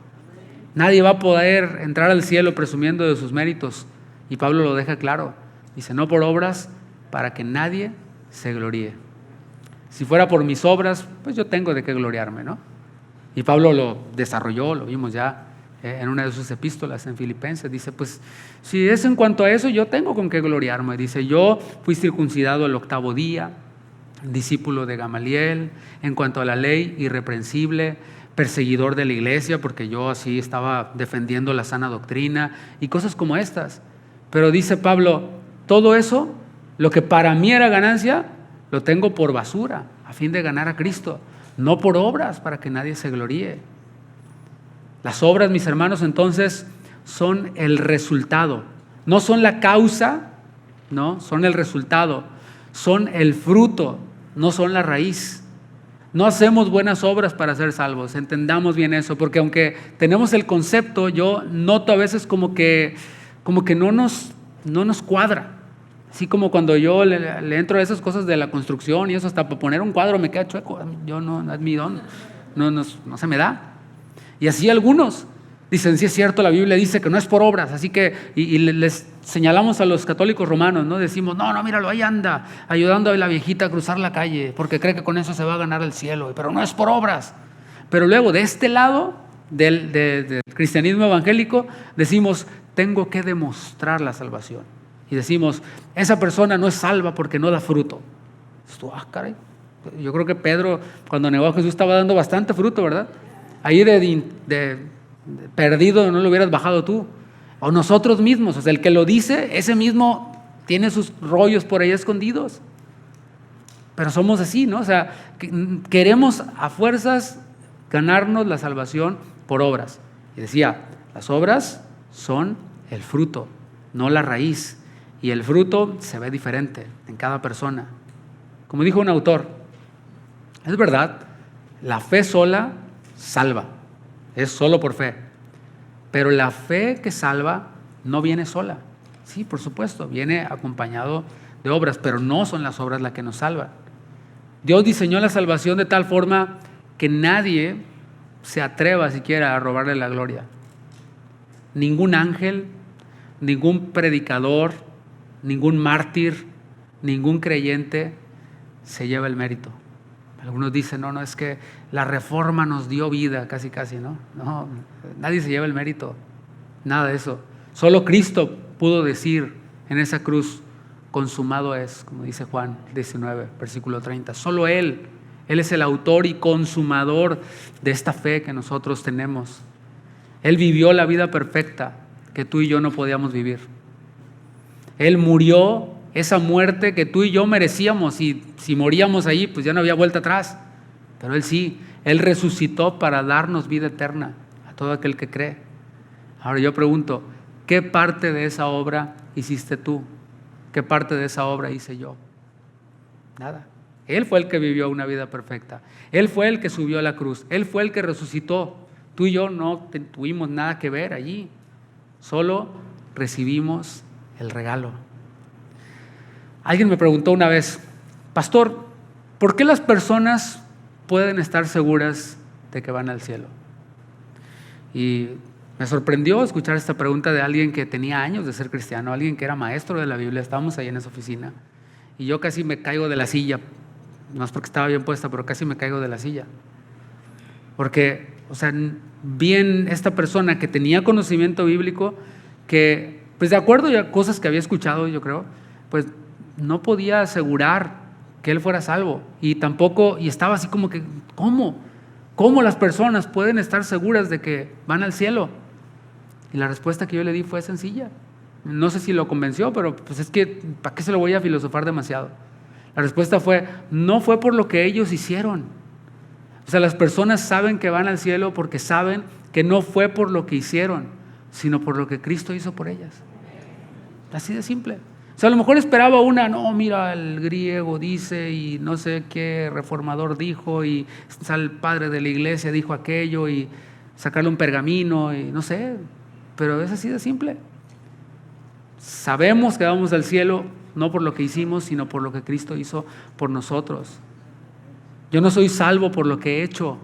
Nadie va a poder entrar al cielo presumiendo de sus méritos. Y Pablo lo deja claro, dice, no por obras para que nadie se gloríe. Si fuera por mis obras, pues yo tengo de qué gloriarme, ¿no? Y Pablo lo desarrolló, lo vimos ya en una de sus epístolas en Filipenses. Dice, pues si es en cuanto a eso, yo tengo con qué gloriarme. Dice, yo fui circuncidado el 8º día, discípulo de Gamaliel, en cuanto a la ley, irreprensible, perseguidor de la iglesia, porque yo así estaba defendiendo la sana doctrina y cosas como estas. Pero dice Pablo, todo eso, lo que para mí era ganancia, lo tengo por basura, a fin de ganar a Cristo, no por obras para que nadie se gloríe. Las obras, mis hermanos, entonces son el resultado, no son la causa, no, son el resultado, son el fruto, no son la raíz. No hacemos buenas obras para ser salvos, entendamos bien eso, porque aunque tenemos el concepto, yo noto a veces como que no nos cuadra. Así como cuando yo le entro a esas cosas de la construcción y eso, hasta para poner un cuadro me queda chueco. Yo no es mi don, no se me da. Y así algunos dicen, sí es cierto, la Biblia dice que no es por obras, así que, y les señalamos a los católicos romanos, ¿no? Decimos, no, míralo, ahí anda, ayudando a la viejita a cruzar la calle, porque cree que con eso se va a ganar el cielo, pero no es por obras. Pero luego, de este lado del cristianismo evangélico, decimos, tengo que demostrar la salvación. Y decimos, esa persona no es salva porque no da fruto. Caray, Yo creo que Pedro, cuando negó a Jesús, estaba dando bastante fruto, ¿verdad? Ahí de perdido no lo hubieras bajado tú. O nosotros mismos, o sea, el que lo dice, ese mismo tiene sus rollos por ahí escondidos. Pero somos así, ¿no? O sea, queremos a fuerzas ganarnos la salvación por obras. Y decía, las obras son el fruto, no la raíz. Y el fruto se ve diferente en cada persona. Como dijo un autor, es verdad, la fe sola salva, es solo por fe. Pero la fe que salva no viene sola. Sí, por supuesto, viene acompañado de obras, pero no son las obras las que nos salvan. Dios diseñó la salvación de tal forma que nadie se atreva siquiera a robarle la gloria. Ningún ángel, ningún predicador, ningún mártir, ningún creyente se lleva el mérito. Algunos dicen, no, es que la reforma nos dio vida, casi, ¿no? No, nadie se lleva el mérito, nada de eso. Solo Cristo pudo decir en esa cruz, consumado es, como dice Juan 19, versículo 30. Solo Él es el autor y consumador de esta fe que nosotros tenemos. Él vivió la vida perfecta que tú y yo no podíamos vivir. Él murió esa muerte que tú y yo merecíamos, y si moríamos allí, pues ya no había vuelta atrás. Pero Él sí, Él resucitó para darnos vida eterna a todo aquel que cree. Ahora yo pregunto, ¿qué parte de esa obra hiciste tú? ¿Qué parte de esa obra hice yo? Nada. Él fue el que vivió una vida perfecta. Él fue el que subió a la cruz. Él fue el que resucitó. Tú y yo no tuvimos nada que ver allí. Solo recibimos el regalo. Alguien me preguntó una vez, pastor, ¿por qué las personas pueden estar seguras de que van al cielo? Y me sorprendió escuchar esta pregunta de alguien que tenía años de ser cristiano, alguien que era maestro de la Biblia. Estábamos ahí en esa oficina y yo casi me caigo de la silla, no es porque estaba bien puesta, pero casi me caigo de la silla. Porque, o sea, bien esta persona que tenía conocimiento bíblico, que pues de acuerdo a cosas que había escuchado, yo creo, pues no podía asegurar que él fuera salvo, y tampoco, y estaba así como que, ¿cómo las personas pueden estar seguras de que van al cielo? Y la respuesta que yo le di fue sencilla. No sé si lo convenció, pero pues es que, ¿para qué se lo voy a filosofar demasiado? La respuesta fue, no fue por lo que ellos hicieron. O sea, las personas saben que van al cielo porque saben que no fue por lo que hicieron, sino por lo que Cristo hizo por ellas. Así de simple. O sea, a lo mejor esperaba no, mira, el griego dice y no sé qué reformador dijo y el padre de la iglesia dijo aquello y sacarle un pergamino y no sé, pero es así de simple. Sabemos que vamos al cielo no por lo que hicimos, sino por lo que Cristo hizo por nosotros. Yo no soy salvo por lo que he hecho,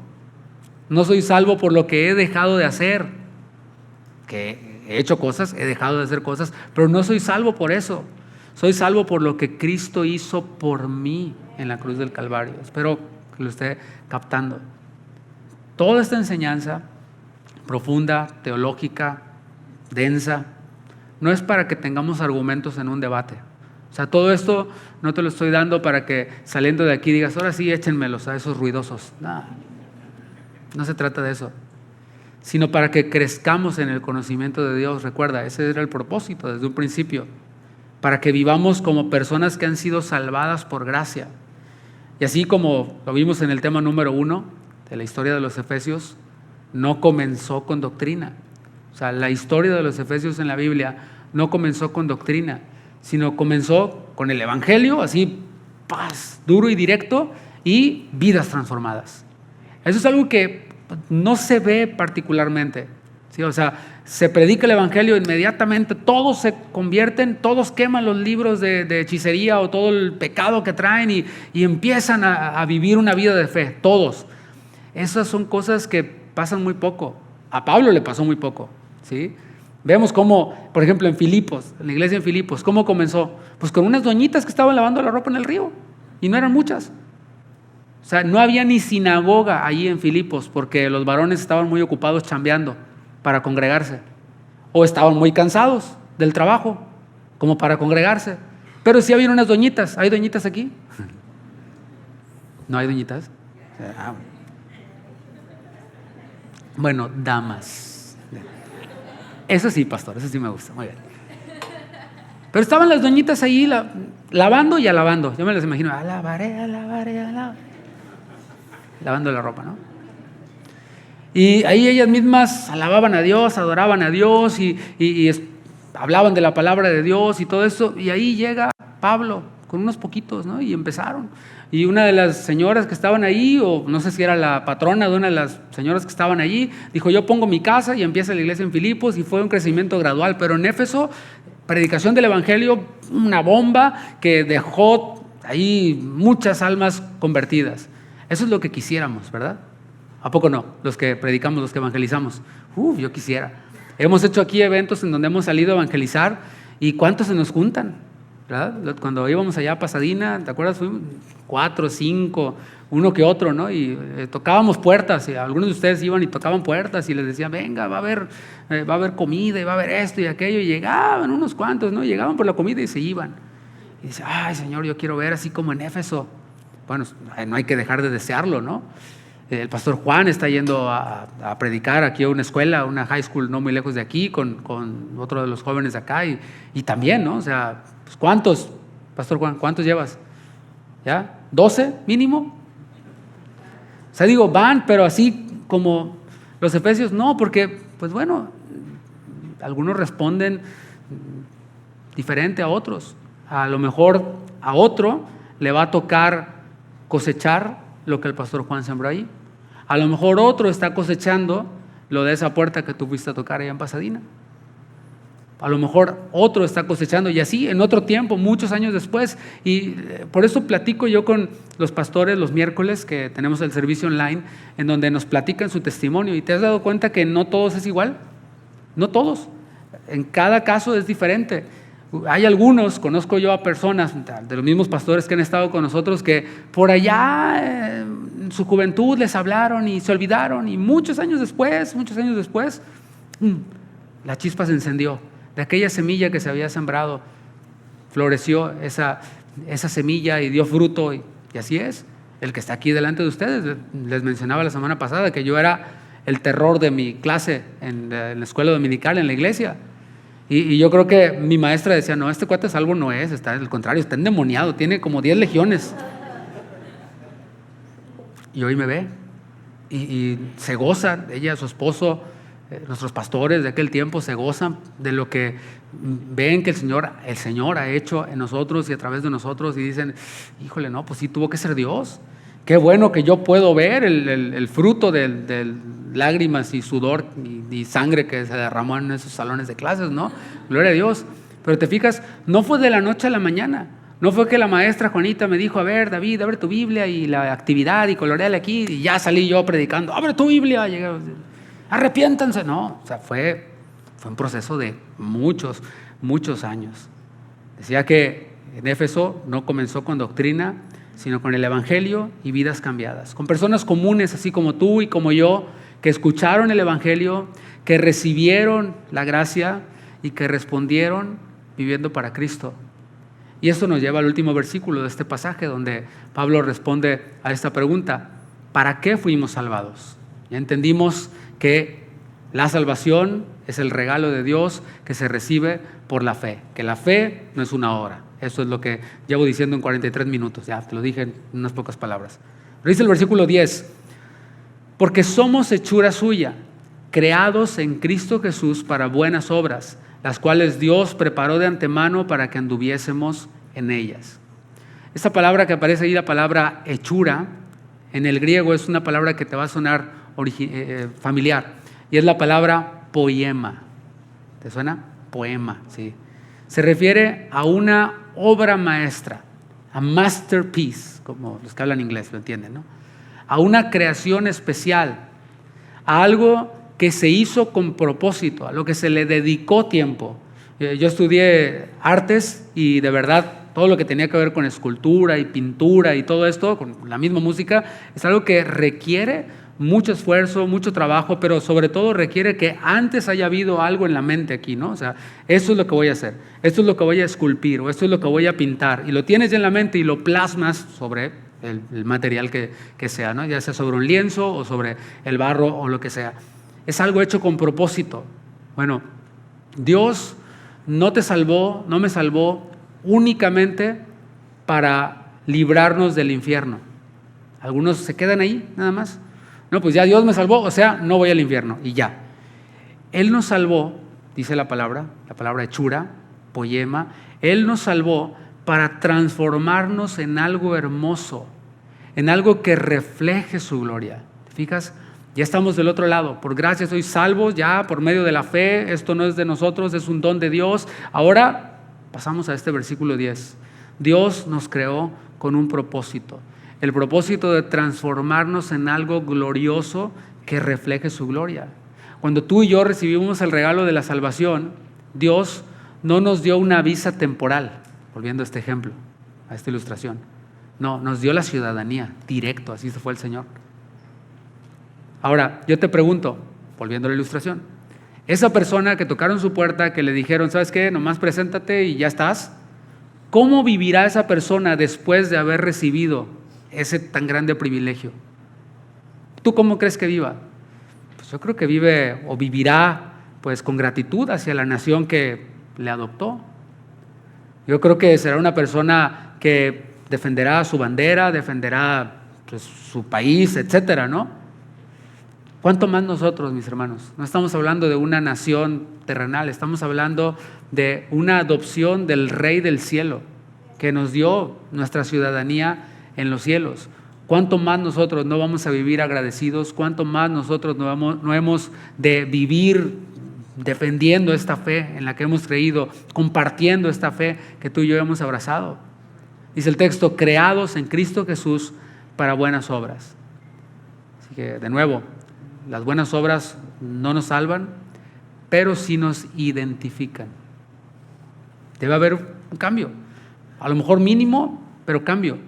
no soy salvo por lo que he dejado de hacer, que he hecho cosas, he dejado de hacer cosas, pero no soy salvo por eso. Soy salvo por lo que Cristo hizo por mí en la cruz del Calvario. Espero que lo esté captando. Toda esta enseñanza profunda, teológica, densa, no es para que tengamos argumentos en un debate. O sea, todo esto no te lo estoy dando para que saliendo de aquí digas, ahora sí, échenmelos a esos ruidosos. No se trata de eso, sino para que crezcamos en el conocimiento de Dios. Recuerda, ese era el propósito desde un principio, para que vivamos como personas que han sido salvadas por gracia. Y así como lo vimos en el tema número 1 de la historia de los Efesios, no comenzó con doctrina. O sea, la historia de los Efesios en la Biblia no comenzó con doctrina, sino comenzó con el Evangelio, así, paz, duro y directo, y vidas transformadas. Eso es algo que no se ve particularmente, ¿sí? O sea, se predica el Evangelio, inmediatamente todos se convierten, todos queman los libros de hechicería o todo el pecado que traen y empiezan a vivir una vida de fe, todos. Esas son cosas que pasan muy poco. A Pablo le pasó muy poco, ¿sí? Vemos cómo, por ejemplo, en Filipos, en la iglesia en Filipos, ¿cómo comenzó? Pues con unas doñitas que estaban lavando la ropa en el río, y no eran muchas. O sea, no había ni sinagoga allí en Filipos porque los varones estaban muy ocupados chambeando para congregarse, o estaban muy cansados del trabajo como para congregarse. Pero sí había unas doñitas. ¿Hay doñitas aquí? ¿No hay doñitas? Bueno, damas. Eso sí, pastor, eso sí me gusta, muy bien. Pero estaban las doñitas ahí lavando y alabando. Yo me las imagino, alabaré, lavando la ropa, ¿no? Y ahí ellas mismas alababan a Dios, adoraban a Dios y hablaban de la palabra de Dios y todo eso. Y ahí llega Pablo con unos poquitos, ¿no? Y empezaron. Y una de las señoras que estaban ahí, o no sé si era la patrona de una de las señoras que estaban allí, dijo: yo pongo mi casa, y empieza la iglesia en Filipos, y fue un crecimiento gradual. Pero en Éfeso, predicación del evangelio, una bomba que dejó ahí muchas almas convertidas. Eso es lo que quisiéramos, ¿verdad? ¿A poco no? Los que predicamos, los que evangelizamos. Yo quisiera. Hemos hecho aquí eventos en donde hemos salido a evangelizar, y ¿cuántos se nos juntan? ¿Verdad? Cuando íbamos allá a Pasadena, ¿te acuerdas? Fuimos 4, 5, uno que otro, ¿no? Y tocábamos puertas, y algunos de ustedes iban y tocaban puertas y les decían: venga, va a haber comida y va a haber esto y aquello, y llegaban unos cuantos, ¿no? Llegaban por la comida y se iban. Y dice: ay, Señor, yo quiero ver así como en Éfeso. Bueno, no hay que dejar de desearlo, ¿no? El pastor Juan está yendo a predicar aquí a una escuela, una high school no muy lejos de aquí, con otro de los jóvenes de acá, y también, ¿no? O sea, pues ¿cuántos, pastor Juan, cuántos llevas? ¿Ya? ¿12 mínimo? O sea, digo, van, pero así como los efesios, no, porque, pues bueno, algunos responden diferente a otros. A lo mejor a otro le va a tocar cosechar lo que el pastor Juan sembró ahí. A lo mejor otro está cosechando lo de esa puerta que tú fuiste a tocar allá en Pasadena. A lo mejor otro está cosechando, y así en otro tiempo, muchos años después. Y por eso platico yo con los pastores los miércoles que tenemos el servicio online, en donde nos platican su testimonio. ¿Y te has dado cuenta que no todos es igual? No todos. En cada caso es diferente. Hay algunos, conozco yo a personas de los mismos pastores que han estado con nosotros, que por allá en su juventud les hablaron y se olvidaron, y muchos años después, la chispa se encendió. De aquella semilla que se había sembrado, floreció esa semilla y dio fruto, y así es. El que está aquí delante de ustedes, les mencionaba la semana pasada que yo era el terror de mi clase en la escuela dominical, en la iglesia. Y yo creo que mi maestra decía: no, este cuate salvo no es, está al contrario, está endemoniado, tiene como 10 legiones. Y hoy me ve y se goza, ella, su esposo, nuestros pastores de aquel tiempo se gozan de lo que ven que el Señor ha hecho en nosotros y a través de nosotros, y dicen: híjole, no, pues sí tuvo que ser Dios. Qué bueno que yo puedo ver el fruto de lágrimas y sudor y sangre que se derramó en esos salones de clases, ¿no? Gloria a Dios. Pero te fijas, no fue de la noche a la mañana. No fue que la maestra Juanita me dijo: a ver, David, abre tu Biblia y la actividad y coloreale aquí, y ya salí yo predicando: abre tu Biblia, arrepiéntanse. No, o sea, fue un proceso de muchos, muchos años. Decía que en Éfeso no comenzó con doctrina, sino con el evangelio y vidas cambiadas, con personas comunes así como tú y como yo, que escucharon el evangelio, que recibieron la gracia y que respondieron viviendo para Cristo. Y esto nos lleva al último versículo de este pasaje, donde Pablo responde a esta pregunta: ¿para qué fuimos salvados? Ya entendimos que la salvación es el regalo de Dios que se recibe por la fe, que la fe no es una obra. Eso es lo que llevo diciendo en 43 minutos, ya te lo dije en unas pocas palabras. Pero dice el versículo 10: porque somos hechura suya, creados en Cristo Jesús para buenas obras, las cuales Dios preparó de antemano para que anduviésemos en ellas. Esta palabra que aparece ahí, la palabra hechura, en el griego es una palabra que te va a sonar familiar, y es la palabra poema. ¿Te suena? Poema, sí. Se refiere a una obra maestra, a masterpiece, como los que hablan inglés lo entienden, ¿no? A una creación especial, a algo que se hizo con propósito, a lo que se le dedicó tiempo. Yo estudié artes, y de verdad todo lo que tenía que ver con escultura y pintura y todo esto, con la misma música, es algo que requiere mucho esfuerzo, mucho trabajo, pero sobre todo requiere que antes haya habido algo en la mente aquí, ¿no? O sea, esto es lo que voy a hacer, esto es lo que voy a esculpir, o esto es lo que voy a pintar, y lo tienes ya en la mente y lo plasmas sobre el material que sea, ¿no? Ya sea sobre un lienzo o sobre el barro o lo que sea. Es algo hecho con propósito. Bueno, Dios no te salvó, no me salvó únicamente para librarnos del infierno. Algunos se quedan ahí nada más. No, pues ya Dios me salvó, o sea, no voy al infierno y ya. Él nos salvó, dice la palabra hechura, poema, Él nos salvó para transformarnos en algo hermoso, en algo que refleje su gloria. ¿Te fijas? Ya estamos del otro lado. Por gracia sois salvos ya por medio de la fe. Esto no es de nosotros, es un don de Dios. Ahora pasamos a este versículo 10. Dios nos creó con un propósito. El propósito de transformarnos en algo glorioso que refleje su gloria. Cuando tú y yo recibimos el regalo de la salvación, Dios no nos dio una visa temporal, volviendo a este ejemplo, a esta ilustración. No, nos dio la ciudadanía, directo, así se fue el Señor. Ahora, yo te pregunto, volviendo a la ilustración, esa persona que tocaron su puerta, que le dijeron, ¿sabes qué? Nomás preséntate y ya estás. ¿Cómo vivirá esa persona después de haber recibido ese tan grande privilegio? ¿Tú cómo crees que viva? Pues yo creo que vive o vivirá pues con gratitud hacia la nación que le adoptó. Yo creo que será una persona que defenderá su bandera, defenderá pues, su país, etcétera, ¿no? ¿Cuánto más nosotros, mis hermanos? No estamos hablando de una nación terrenal, estamos hablando de una adopción del Rey del cielo, que nos dio nuestra ciudadanía en los cielos. ¿Cuánto más nosotros no vamos a vivir agradecidos? ¿Cuánto más nosotros no hemos de vivir defendiendo esta fe en la que hemos creído, compartiendo esta fe que tú y yo hemos abrazado? Dice el texto, creados en Cristo Jesús para buenas obras. Así que, de nuevo, las buenas obras no nos salvan, pero sí nos identifican. Debe haber un cambio, a lo mejor mínimo, pero cambio,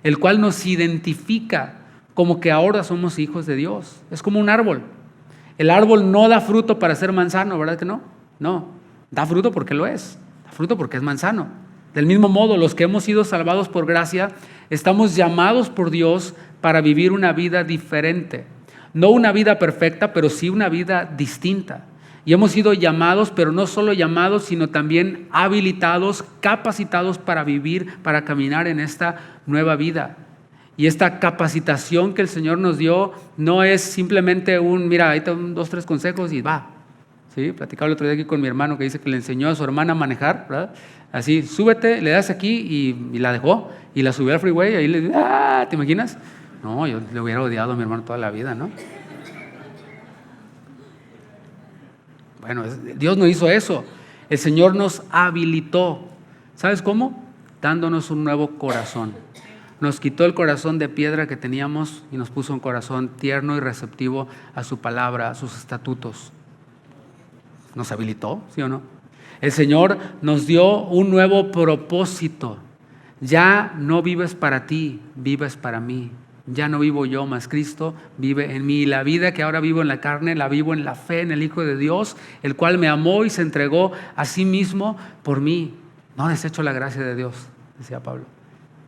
el cual nos identifica como que ahora somos hijos de Dios. Es como un árbol. El árbol no da fruto para ser manzano, ¿verdad que no? No, da fruto porque lo es, da fruto porque es manzano. Del mismo modo, los que hemos sido salvados por gracia, estamos llamados por Dios para vivir una vida diferente. No una vida perfecta, pero sí una vida distinta. Y hemos sido llamados, pero no solo llamados, sino también habilitados, capacitados para vivir, para caminar en esta nueva vida. Y esta capacitación que el Señor nos dio no es simplemente mira, ahí te dan 2, 3 consejos y va. ¿Sí? Platicaba el otro día aquí con mi hermano que dice que le enseñó a su hermana a manejar, ¿verdad? Así, súbete, le das aquí y la dejó. Y la subió al freeway y ahí le ¿te imaginas? No, yo le hubiera odiado a mi hermano toda la vida, ¿no? Bueno, Dios no hizo eso. El Señor nos habilitó. ¿Sabes cómo? Dándonos un nuevo corazón. Nos quitó el corazón de piedra que teníamos y nos puso un corazón tierno y receptivo a su palabra, a sus estatutos. Nos habilitó, ¿sí o no? El Señor nos dio un nuevo propósito. Ya no vives para ti, vives para mí. Ya no vivo yo, mas Cristo vive en mí. La vida que ahora vivo en la carne, la vivo en la fe en el Hijo de Dios, el cual me amó y se entregó a sí mismo por mí. No desecho la gracia de Dios, decía Pablo.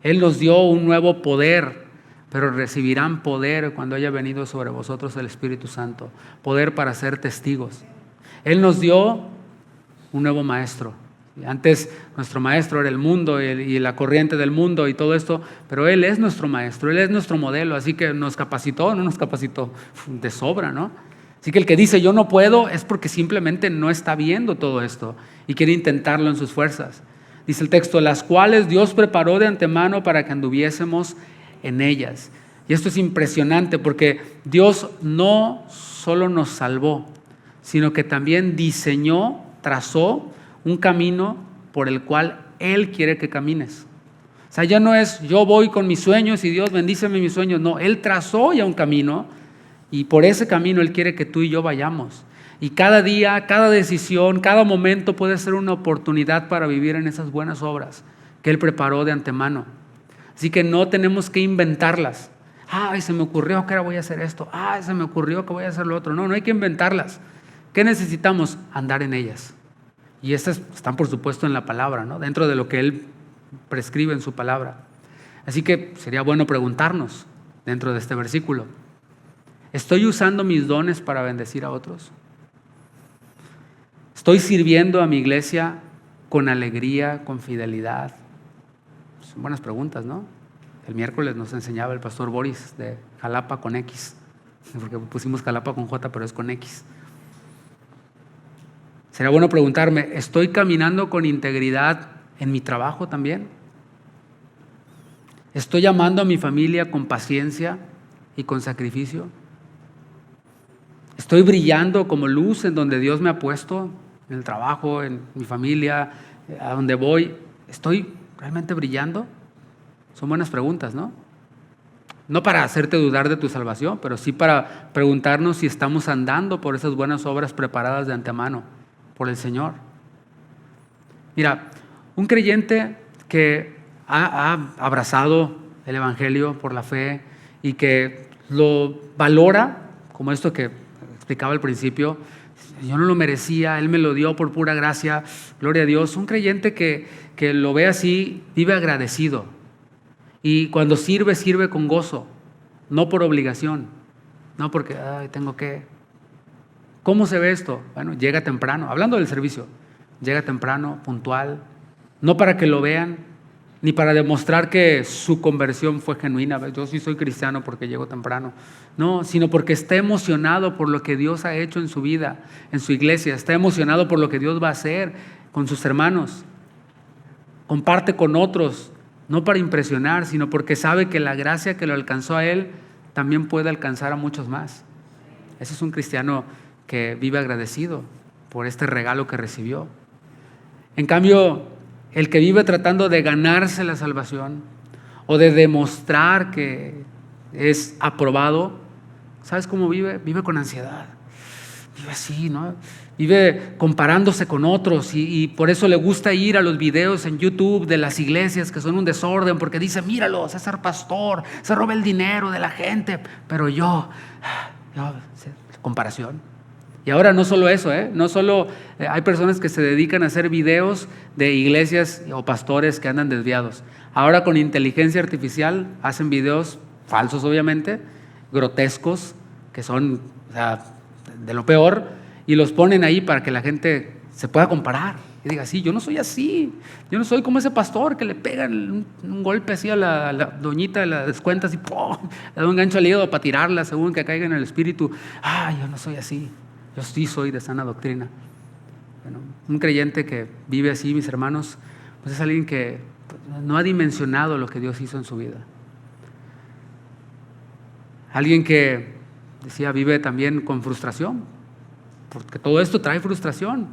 Él nos dio un nuevo poder, pero recibirán poder cuando haya venido sobre vosotros el Espíritu Santo. Poder para ser testigos. Él nos dio un nuevo maestro. Antes nuestro maestro era el mundo y la corriente del mundo y todo esto, pero Él es nuestro maestro, Él es nuestro modelo, así que nos capacitó, no nos capacitó de sobra, ¿no? Así que el que dice yo no puedo es porque simplemente no está viendo todo esto y quiere intentarlo en sus fuerzas. Dice el texto, las cuales Dios preparó de antemano para que anduviésemos en ellas. Y esto es impresionante porque Dios no solo nos salvó, sino que también diseñó, trazó un camino por el cual Él quiere que camines. O sea, ya no es yo voy con mis sueños y Dios bendíceme mis sueños. No, Él trazó ya un camino y por ese camino Él quiere que tú y yo vayamos. Y cada día, cada decisión, cada momento puede ser una oportunidad para vivir en esas buenas obras que Él preparó de antemano. Así que no tenemos que inventarlas. Ay, se me ocurrió que ahora voy a hacer esto. Ay, se me ocurrió que voy a hacer lo otro. No, no hay que inventarlas. ¿Qué necesitamos? Andar en ellas. Y estas están, por supuesto, en la palabra, ¿no? Dentro de lo que Él prescribe en su palabra. Así que sería bueno preguntarnos dentro de este versículo: ¿estoy usando mis dones para bendecir a otros? ¿Estoy sirviendo a mi iglesia con alegría, con fidelidad? Son buenas preguntas, ¿no? El miércoles nos enseñaba el pastor Boris de Jalapa con X, porque pusimos Jalapa con J, pero es con X. Sería bueno preguntarme: ¿estoy caminando con integridad en mi trabajo también? ¿Estoy amando a mi familia con paciencia y con sacrificio? ¿Estoy brillando como luz en donde Dios me ha puesto? En el trabajo, en mi familia, a donde voy. ¿Estoy realmente brillando? Son buenas preguntas, ¿no? No para hacerte dudar de tu salvación, pero sí para preguntarnos si estamos andando por esas buenas obras preparadas de antemano por el Señor. Mira, un creyente que ha abrazado el Evangelio por la fe y que lo valora, como esto que explicaba al principio: yo no lo merecía, Él me lo dio por pura gracia, gloria a Dios. Un creyente que lo ve así, vive agradecido. Y cuando sirve, sirve con gozo, no por obligación, no porque tengo que. ¿Cómo se ve esto? Bueno, llega temprano, hablando del servicio, llega temprano, puntual, no para que lo vean, ni para demostrar que su conversión fue genuina. Yo sí soy cristiano porque llego temprano. No, sino porque está emocionado por lo que Dios ha hecho en su vida, en su iglesia. Está emocionado por lo que Dios va a hacer con sus hermanos. Comparte con otros, no para impresionar, sino porque sabe que la gracia que lo alcanzó a él también puede alcanzar a muchos más. Ese es un cristiano que vive agradecido por este regalo que recibió. En cambio, el que vive tratando de ganarse la salvación o de demostrar que es aprobado, ¿sabes cómo vive? Vive con ansiedad. Vive así, ¿no? Vive comparándose con otros y por eso le gusta ir a los videos en YouTube de las iglesias que son un desorden, porque dice: míralo, César pastor, se roba el dinero de la gente, pero yo comparación. Y ahora no solo eso, no solo hay personas que se dedican a hacer videos de iglesias o pastores que andan desviados. Ahora con inteligencia artificial hacen videos falsos, obviamente, grotescos, que son de lo peor, y los ponen ahí para que la gente se pueda comparar y diga: sí, yo no soy así, yo no soy como ese pastor que le pega un golpe así a la doñita de las cuentas y ¡pum!, le da un gancho al hígado para tirarla según que caiga en el espíritu. Yo no soy así. Yo sí soy de sana doctrina. Bueno, un creyente que vive así, mis hermanos, pues es alguien que no ha dimensionado lo que Dios hizo en su vida. Alguien que, decía, vive también con frustración, porque todo esto trae frustración.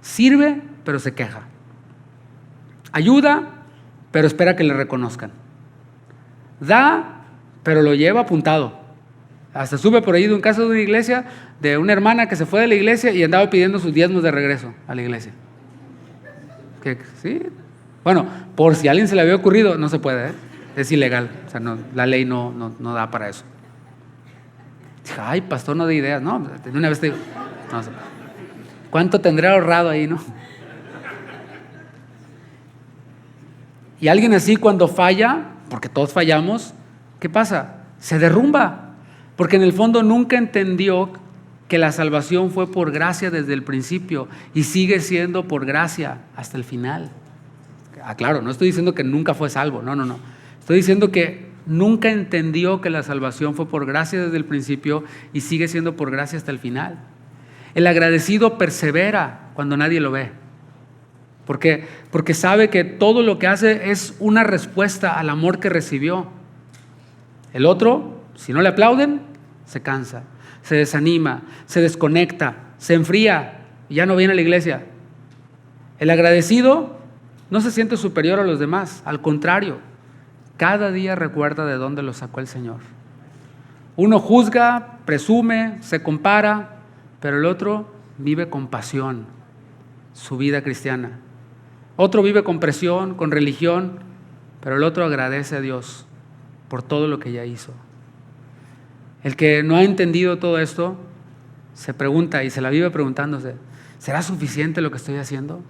Sirve, pero se queja. Ayuda, pero espera que le reconozcan. Da, pero lo lleva apuntado. Hasta sube por ahí de un caso de una iglesia, de una hermana que se fue de la iglesia y andaba pidiendo sus diezmos de regreso a la iglesia. ¿Sí? Bueno, por si a alguien se le había ocurrido, no se puede, es ilegal. O sea, no, la ley no da para eso. Dije: ay, pastor, no de ideas. No, de una vez te digo, no sé. ¿Cuánto tendré ahorrado ahí, no? Y alguien así, cuando falla, porque todos fallamos, ¿qué pasa? Se derrumba. Porque en el fondo nunca entendió que la salvación fue por gracia desde el principio y sigue siendo por gracia hasta el final. Claro, no estoy diciendo que nunca fue salvo, no. Estoy diciendo que nunca entendió que la salvación fue por gracia desde el principio y sigue siendo por gracia hasta el final. El agradecido persevera cuando nadie lo ve. Porque sabe que todo lo que hace es una respuesta al amor que recibió. El otro, si no le aplauden, se cansa, se desanima, se desconecta, se enfría y ya no viene a la iglesia. El agradecido no se siente superior a los demás, al contrario, cada día recuerda de dónde lo sacó el Señor. Uno juzga, presume, se compara, pero el otro vive con pasión su vida cristiana. Otro vive con presión, con religión, pero el otro agradece a Dios por todo lo que ya hizo. El que no ha entendido todo esto se pregunta y se la vive preguntándose: ¿será suficiente lo que estoy haciendo?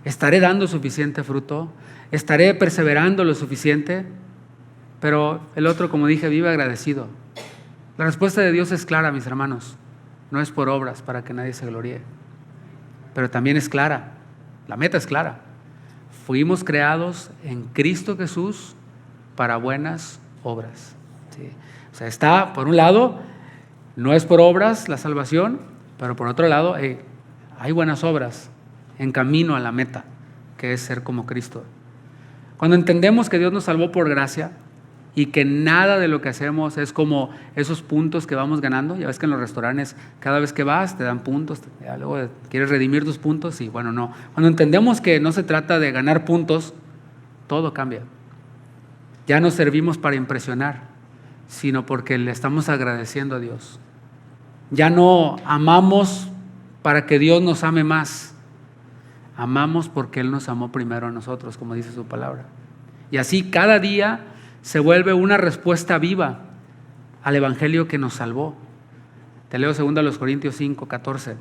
¿Estaré dando suficiente fruto? ¿Estaré perseverando lo suficiente? pero el otro, como dije, vive agradecido. La respuesta de Dios es clara, mis hermanos. No es por obras para que nadie se gloríe, pero también es clara. La meta es clara. Fuimos creados en Cristo Jesús para buenas obras. ¿Sí? O sea, está, por un lado, no es por obras la salvación, pero por otro lado, hay buenas obras en camino a la meta, que es ser como Cristo. Cuando entendemos que Dios nos salvó por gracia y que nada de lo que hacemos es como esos puntos que vamos ganando, ya ves que en los restaurantes cada vez que vas te dan puntos, luego quieres redimir tus puntos y bueno, no. Cuando entendemos que no se trata de ganar puntos, todo cambia. Ya no servimos para impresionar, sino porque le estamos agradeciendo a Dios. Ya no amamos para que Dios nos ame más. Amamos porque Él nos amó primero a nosotros, como dice su palabra. Y así cada día se vuelve una respuesta viva al Evangelio que nos salvó. Te leo 2 Corintios 5:14.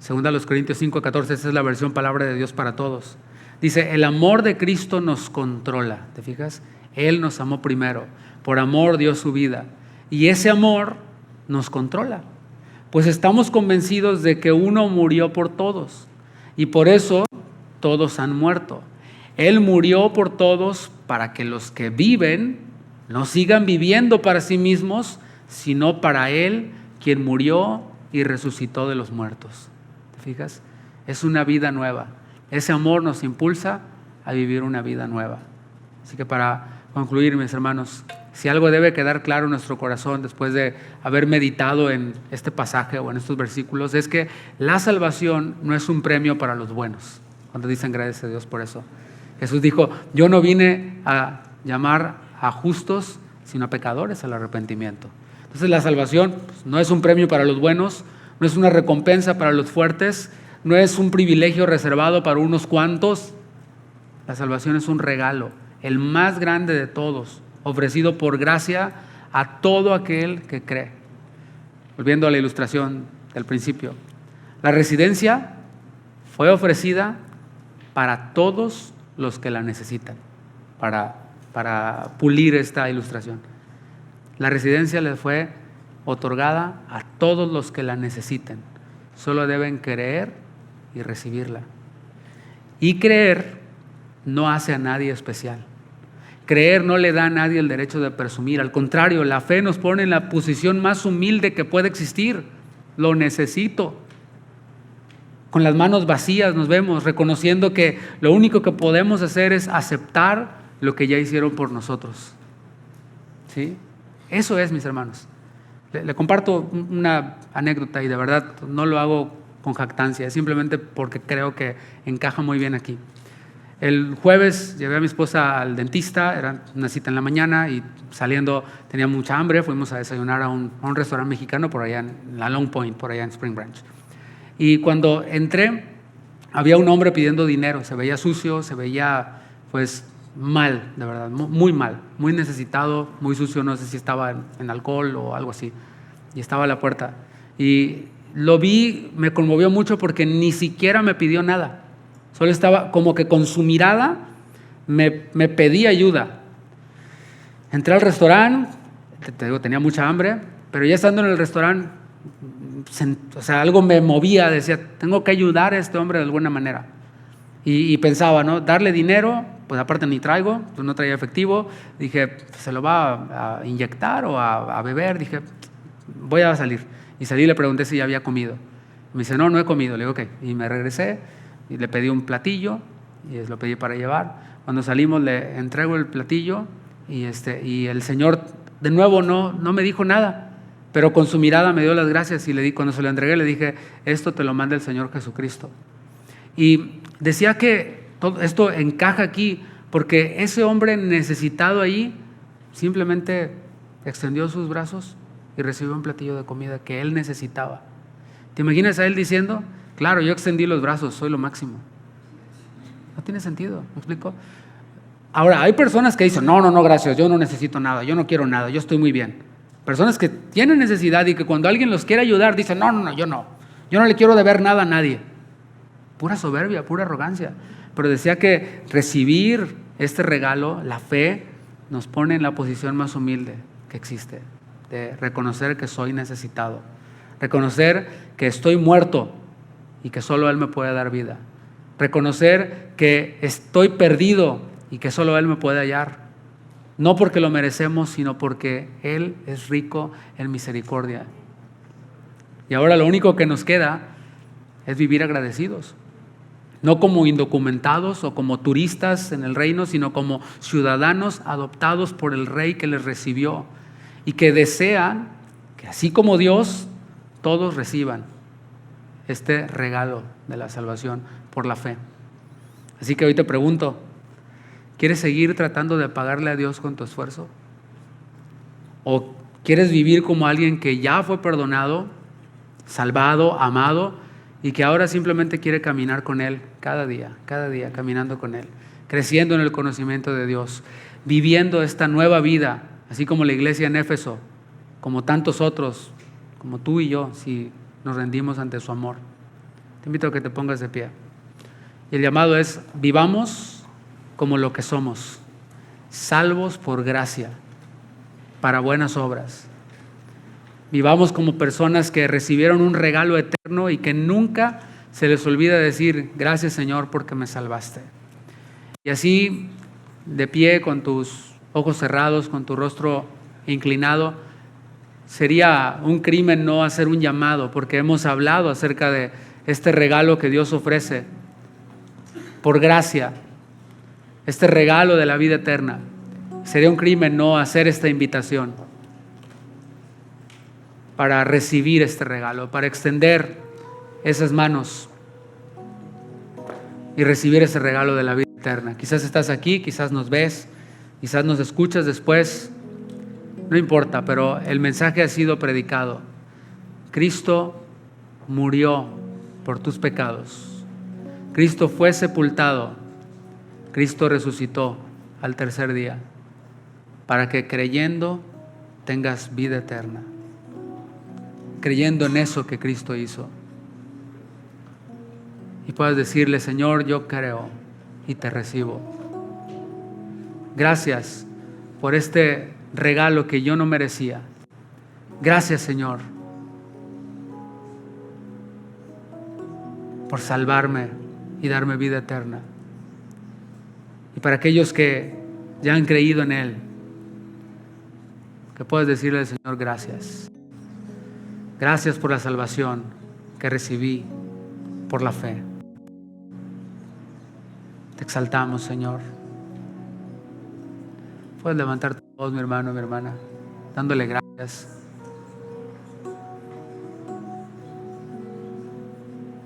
2 Corintios 5:14, esa es la versión palabra de Dios para todos. Dice, el amor de Cristo nos controla. ¿Te fijas? Él nos amó primero. Por amor dio su vida. Y ese amor nos controla. Pues estamos convencidos de que uno murió por todos. Y por eso todos han muerto. Él murió por todos para que los que viven no sigan viviendo para sí mismos, sino para Él, quien murió y resucitó de los muertos. ¿Te fijas? Es una vida nueva. Ese amor nos impulsa a vivir una vida nueva. Así que para concluir, mis hermanos, si algo debe quedar claro en nuestro corazón después de haber meditado en este pasaje o en estos versículos, es que la salvación no es un premio para los buenos. Cuando dicen gracias a Dios por eso. Jesús dijo, yo no vine a llamar a justos, sino a pecadores al arrepentimiento. Entonces la salvación pues, no es un premio para los buenos, no es una recompensa para los fuertes, no es un privilegio reservado para unos cuantos. La salvación es un regalo, el más grande de todos, ofrecido por gracia a todo aquel que cree. Volviendo a la ilustración del principio, la residencia fue ofrecida para todos los que la necesitan, para pulir esta ilustración. La residencia les fue otorgada a todos los que la necesiten. Solo deben creer y recibirla. Y creer no hace a nadie especial. Creer no le da a nadie el derecho de presumir. Al contrario, la fe nos pone en la posición más humilde que puede existir. Lo necesito. Con las manos vacías nos vemos, reconociendo que lo único que podemos hacer es aceptar lo que ya hicieron por nosotros. ¿Sí? Eso es, mis hermanos. Le comparto una anécdota y de verdad no lo hago con jactancia, es simplemente porque creo que encaja muy bien aquí. El jueves llevé a mi esposa al dentista, era una cita en la mañana y saliendo tenía mucha hambre, fuimos a desayunar a un restaurante mexicano por allá en la Long Point, por allá en Spring Branch. Y cuando entré, había un hombre pidiendo dinero, se veía sucio, se veía pues mal, de verdad, muy mal, muy necesitado, muy sucio, no sé si estaba en alcohol o algo así, y estaba a la puerta. Y lo vi, me conmovió mucho porque ni siquiera me pidió nada, solo estaba como que con su mirada me pedía ayuda. Entré al restaurante, te digo, tenía mucha hambre, pero ya estando en el restaurante, o sea, algo me movía, decía, tengo que ayudar a este hombre de alguna manera. Y pensaba, ¿no? Darle dinero, pues aparte ni traigo, pues no traía efectivo. Dije, ¿se lo va a inyectar o a beber? Dije, voy a salir. Y salí y le pregunté si ya había comido. Me dice, no he comido. Le digo, ok. Y me regresé y le pedí un platillo y lo pedí para llevar. Cuando salimos le entrego el platillo y el señor de nuevo no me dijo nada. Pero con su mirada me dio las gracias y cuando se lo entregué le dije, esto te lo manda el Señor Jesucristo. Y decía que todo esto encaja aquí porque ese hombre necesitado ahí simplemente extendió sus brazos y recibió un platillo de comida que él necesitaba. ¿Te imaginas a él diciendo, claro, yo extendí los brazos, soy lo máximo? No tiene sentido, ¿me explico? Ahora, hay personas que dicen, no, gracias, yo no necesito nada, yo no quiero nada, yo estoy muy bien. Personas que tienen necesidad y que cuando alguien los quiere ayudar dicen, no, yo no le quiero deber nada a nadie. Pura soberbia, pura arrogancia. Pero decía que recibir este regalo, la fe, nos pone en la posición más humilde que existe, de reconocer que soy necesitado, reconocer que estoy muerto y que solo Él me puede dar vida, reconocer que estoy perdido y que solo Él me puede hallar, no porque lo merecemos, sino porque Él es rico en misericordia. Y ahora lo único que nos queda es vivir agradecidos, no como indocumentados o como turistas en el reino, sino como ciudadanos adoptados por el Rey que les recibió y que desean que así como Dios, todos reciban este regalo de la salvación por la fe. Así que hoy te pregunto, ¿quieres seguir tratando de pagarle a Dios con tu esfuerzo? ¿O quieres vivir como alguien que ya fue perdonado, salvado, amado, y que ahora simplemente quiere caminar con Él cada día, caminando con Él, creciendo en el conocimiento de Dios, viviendo esta nueva vida, así como la iglesia en Éfeso, como tantos otros, como tú y yo, si nos rendimos ante su amor? Te invito a que te pongas de pie. Y el llamado es: vivamos como lo que somos, salvos por gracia, para buenas obras. Vivamos como personas que recibieron un regalo eterno y que nunca se les olvida decir: gracias, Señor, porque me salvaste. Y así, de pie, con tus ojos cerrados, con tu rostro inclinado, sería un crimen no hacer un llamado, porque hemos hablado acerca de este regalo que Dios ofrece por gracia, este regalo de la vida eterna. Sería un crimen no hacer esta invitación para recibir este regalo, para extender esas manos y recibir ese regalo de la vida eterna. Quizás estás aquí, quizás nos ves, quizás nos escuchas después, no importa, pero el mensaje ha sido predicado. Cristo murió por tus pecados. Cristo fue sepultado. Cristo resucitó al tercer día para que creyendo tengas vida eterna. Creyendo en eso que Cristo hizo. Y puedas decirle: Señor, yo creo y te recibo. Gracias por este regalo que yo no merecía. Gracias, Señor, por salvarme y darme vida eterna. Y para aquellos que ya han creído en Él, que puedas decirle al Señor: gracias. Gracias por la salvación que recibí por la fe. Te exaltamos, Señor. Puedes levantar tu voz, mi hermano, mi hermana, dándole gracias.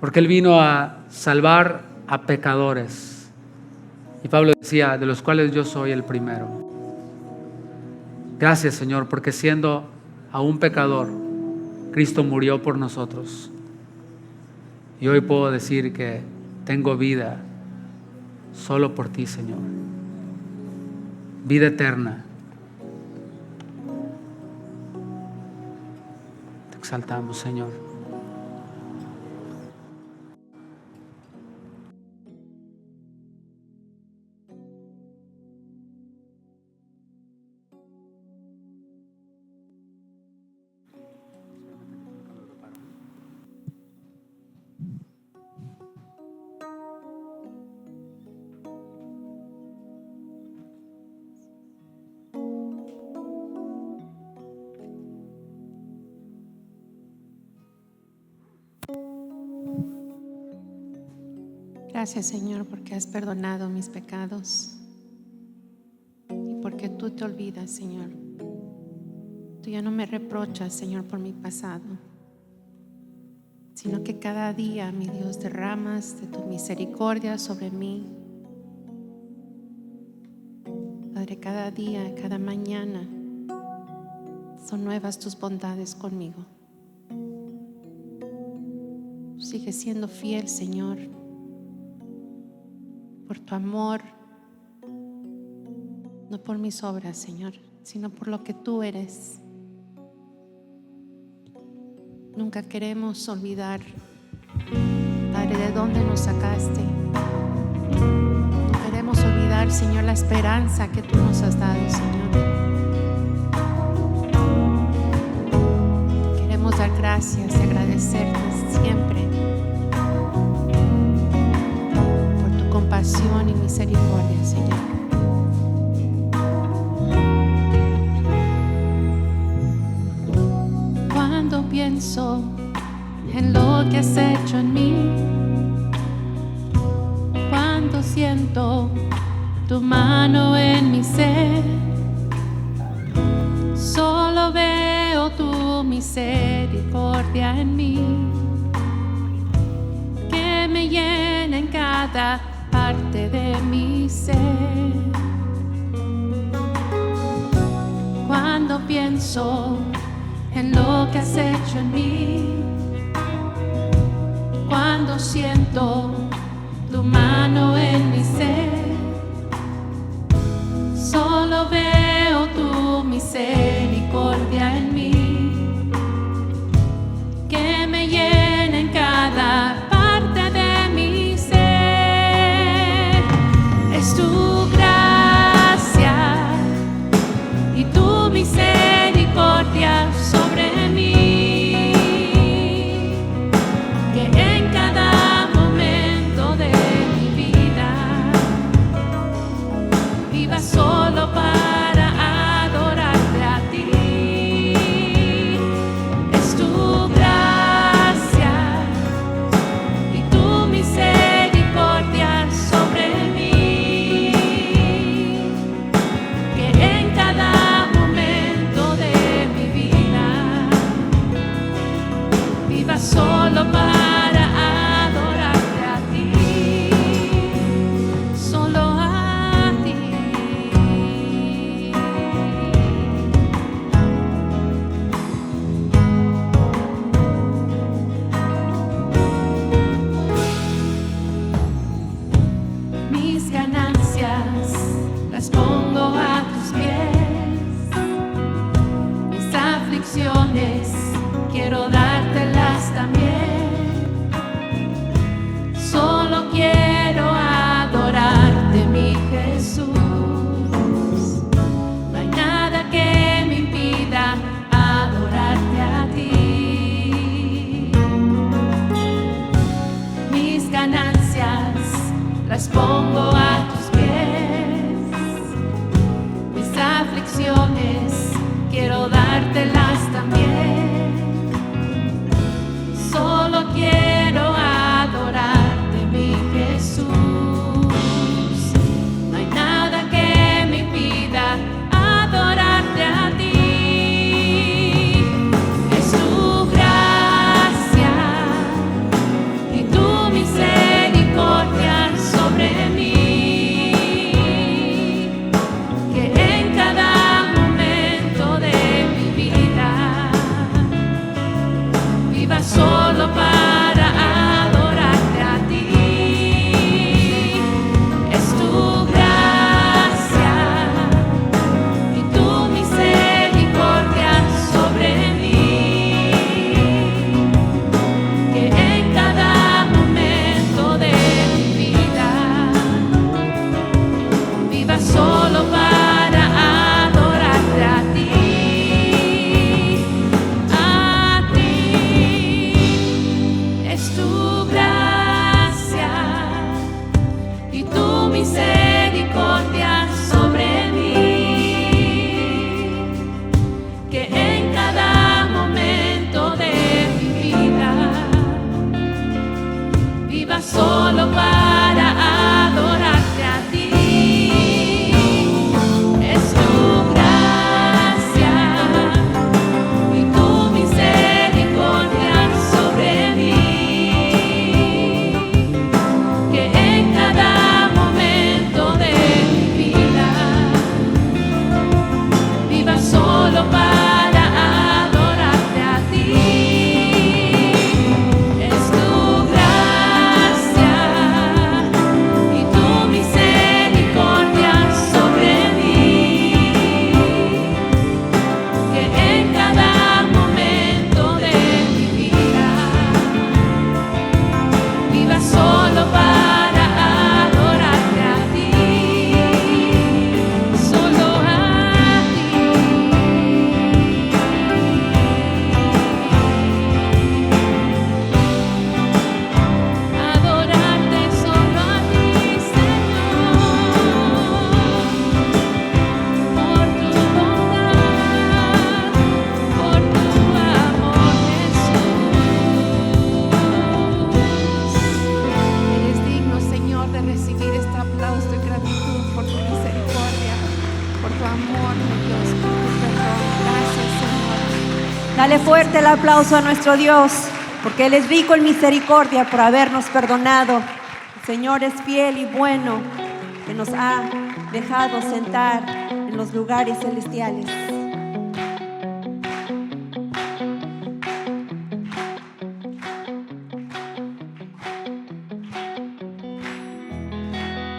Porque Él vino a salvar a pecadores. Y Pablo decía: de los cuales yo soy el primero. Gracias, Señor, porque siendo aún pecador, Cristo murió por nosotros. Y hoy puedo decir que tengo vida solo por ti, Señor. Vida eterna. Te exaltamos, Señor. Gracias, Señor, porque has perdonado mis pecados y porque tú te olvidas, Señor. Tú ya no me reprochas, Señor, por mi pasado, sino que cada día, mi Dios, derramas de tu misericordia sobre mí. Padre, cada día, cada mañana son nuevas tus bondades conmigo. Tú sigues siendo fiel, Señor, por tu amor, no por mis obras, Señor, sino por lo que tú eres. Nunca queremos olvidar, Padre, de dónde nos sacaste. No queremos olvidar recordar, Señor, la esperanza que tú nos has dado, Señor. Queremos dar gracias y agradecerte siempre por tu compasión y misericordia, Señor. Cuando pienso en lo que has hecho en mí, cuando siento tu mano en mi ser, solo veo tu misericordia en mí, que me llena en cada parte de mi ser. Cuando pienso en lo que has hecho en mí, cuando siento tu mano en mi ser, solo veo tu misericordia en mí, que me llena en cada parte de mi ser. Es tu gracia y tu misericordia sobre mí, que en cada momento de mi vida viva solo para adorarte a ti. Es tu gracia y tu misericordia sobre mí, que en cada momento de mi vida viva solo para adorarte a ti, solo a ti. Mis ganancias las pongo a tus pies, mis aflicciones quiero dártelas también. Solo quiero adorarte, mi Jesús. No hay nada que me impida adorarte a ti. Mis ganancias las pongo a tus pies, mis aflicciones quiero dártelas también. Solo quiero adorarte, mi Jesús. No hay nada que me impida adorarte a ti. Es tu gracia y tu misericordia sobre mí, que en cada momento de Dale fuerte el aplauso a nuestro Dios, porque Él es rico en misericordia por habernos perdonado. El Señor es fiel y bueno, que nos ha dejado sentar en los lugares celestiales.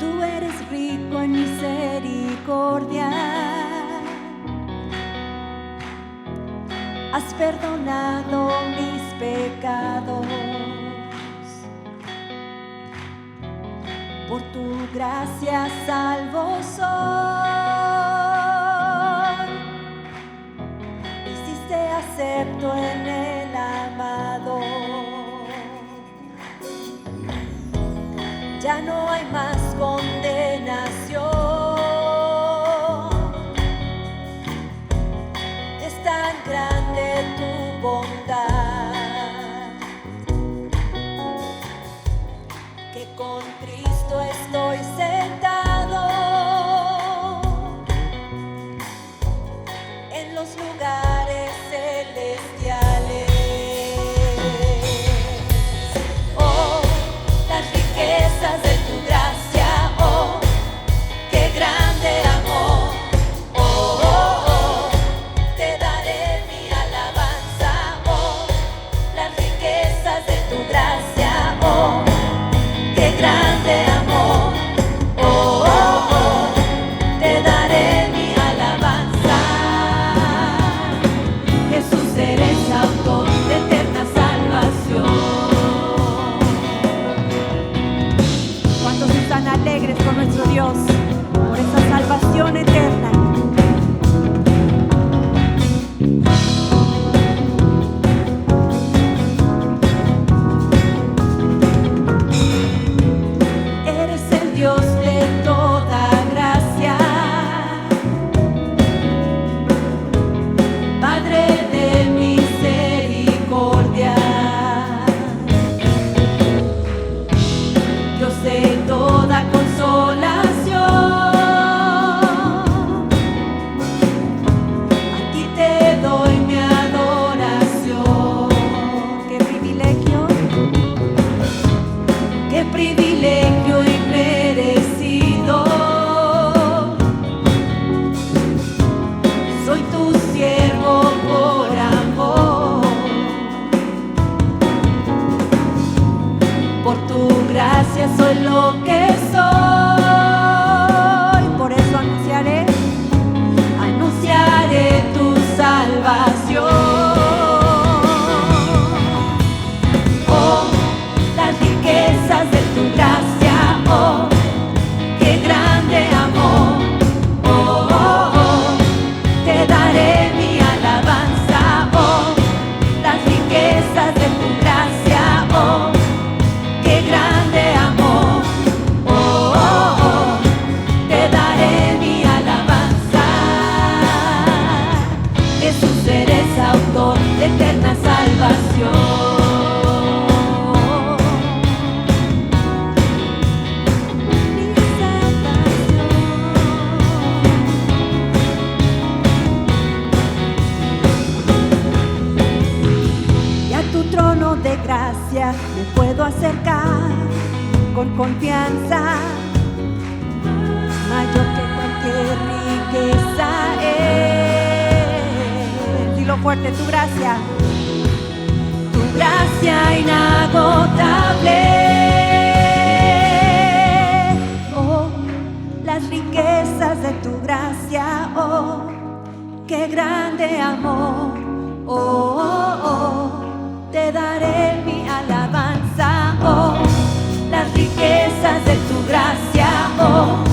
Tú eres rico en misericordia, has perdonado mis pecados. Por tu gracia salvo soy. Hiciste acepto en el amado. Ya no hay más condenación. Es tan grande tu bondad que con Cristo estoy sentado en los lugares celestiales. Oh, las riquezas de tu gracia, oh, qué grande amor. Oh, oh, oh, te daré mi alabanza. Oh, las riquezas de tu gracia, oh, qué grande amor. Oh, oh, oh, te daré mi alabanza. Jesús, eres autor de eterna salvación. ¿Cuántos están alegres con nuestro Dios por esa salvación eterna? Eres el Dios de toda gracia, Padre de misericordia, Dios de toda consolación. A ti te doy mi adoración. Qué privilegio inmerecido. Soy tu siervo por amor. Por tu gracia soy lo que soy. Por eso anunciaré tu salvación. Oh, las riquezas de tu gracia, oh, qué grande amor. Oh, oh, oh, te daré mi alabanza. Oh, las riquezas de tu gracia, oh, qué grande amor. Oh, oh, oh, te daré mi alabanza. Jesús, eres autor de eterna salvación. Y a tu trono de gracia me puedo acercar con confianza, mayor que cualquier riqueza es. Dilo fuerte, tu gracia inagotable. Oh, las riquezas de tu gracia, oh, qué grande amor. Oh, oh, oh, te daré mi alabanza. Oh, las riquezas de tu gracia, oh,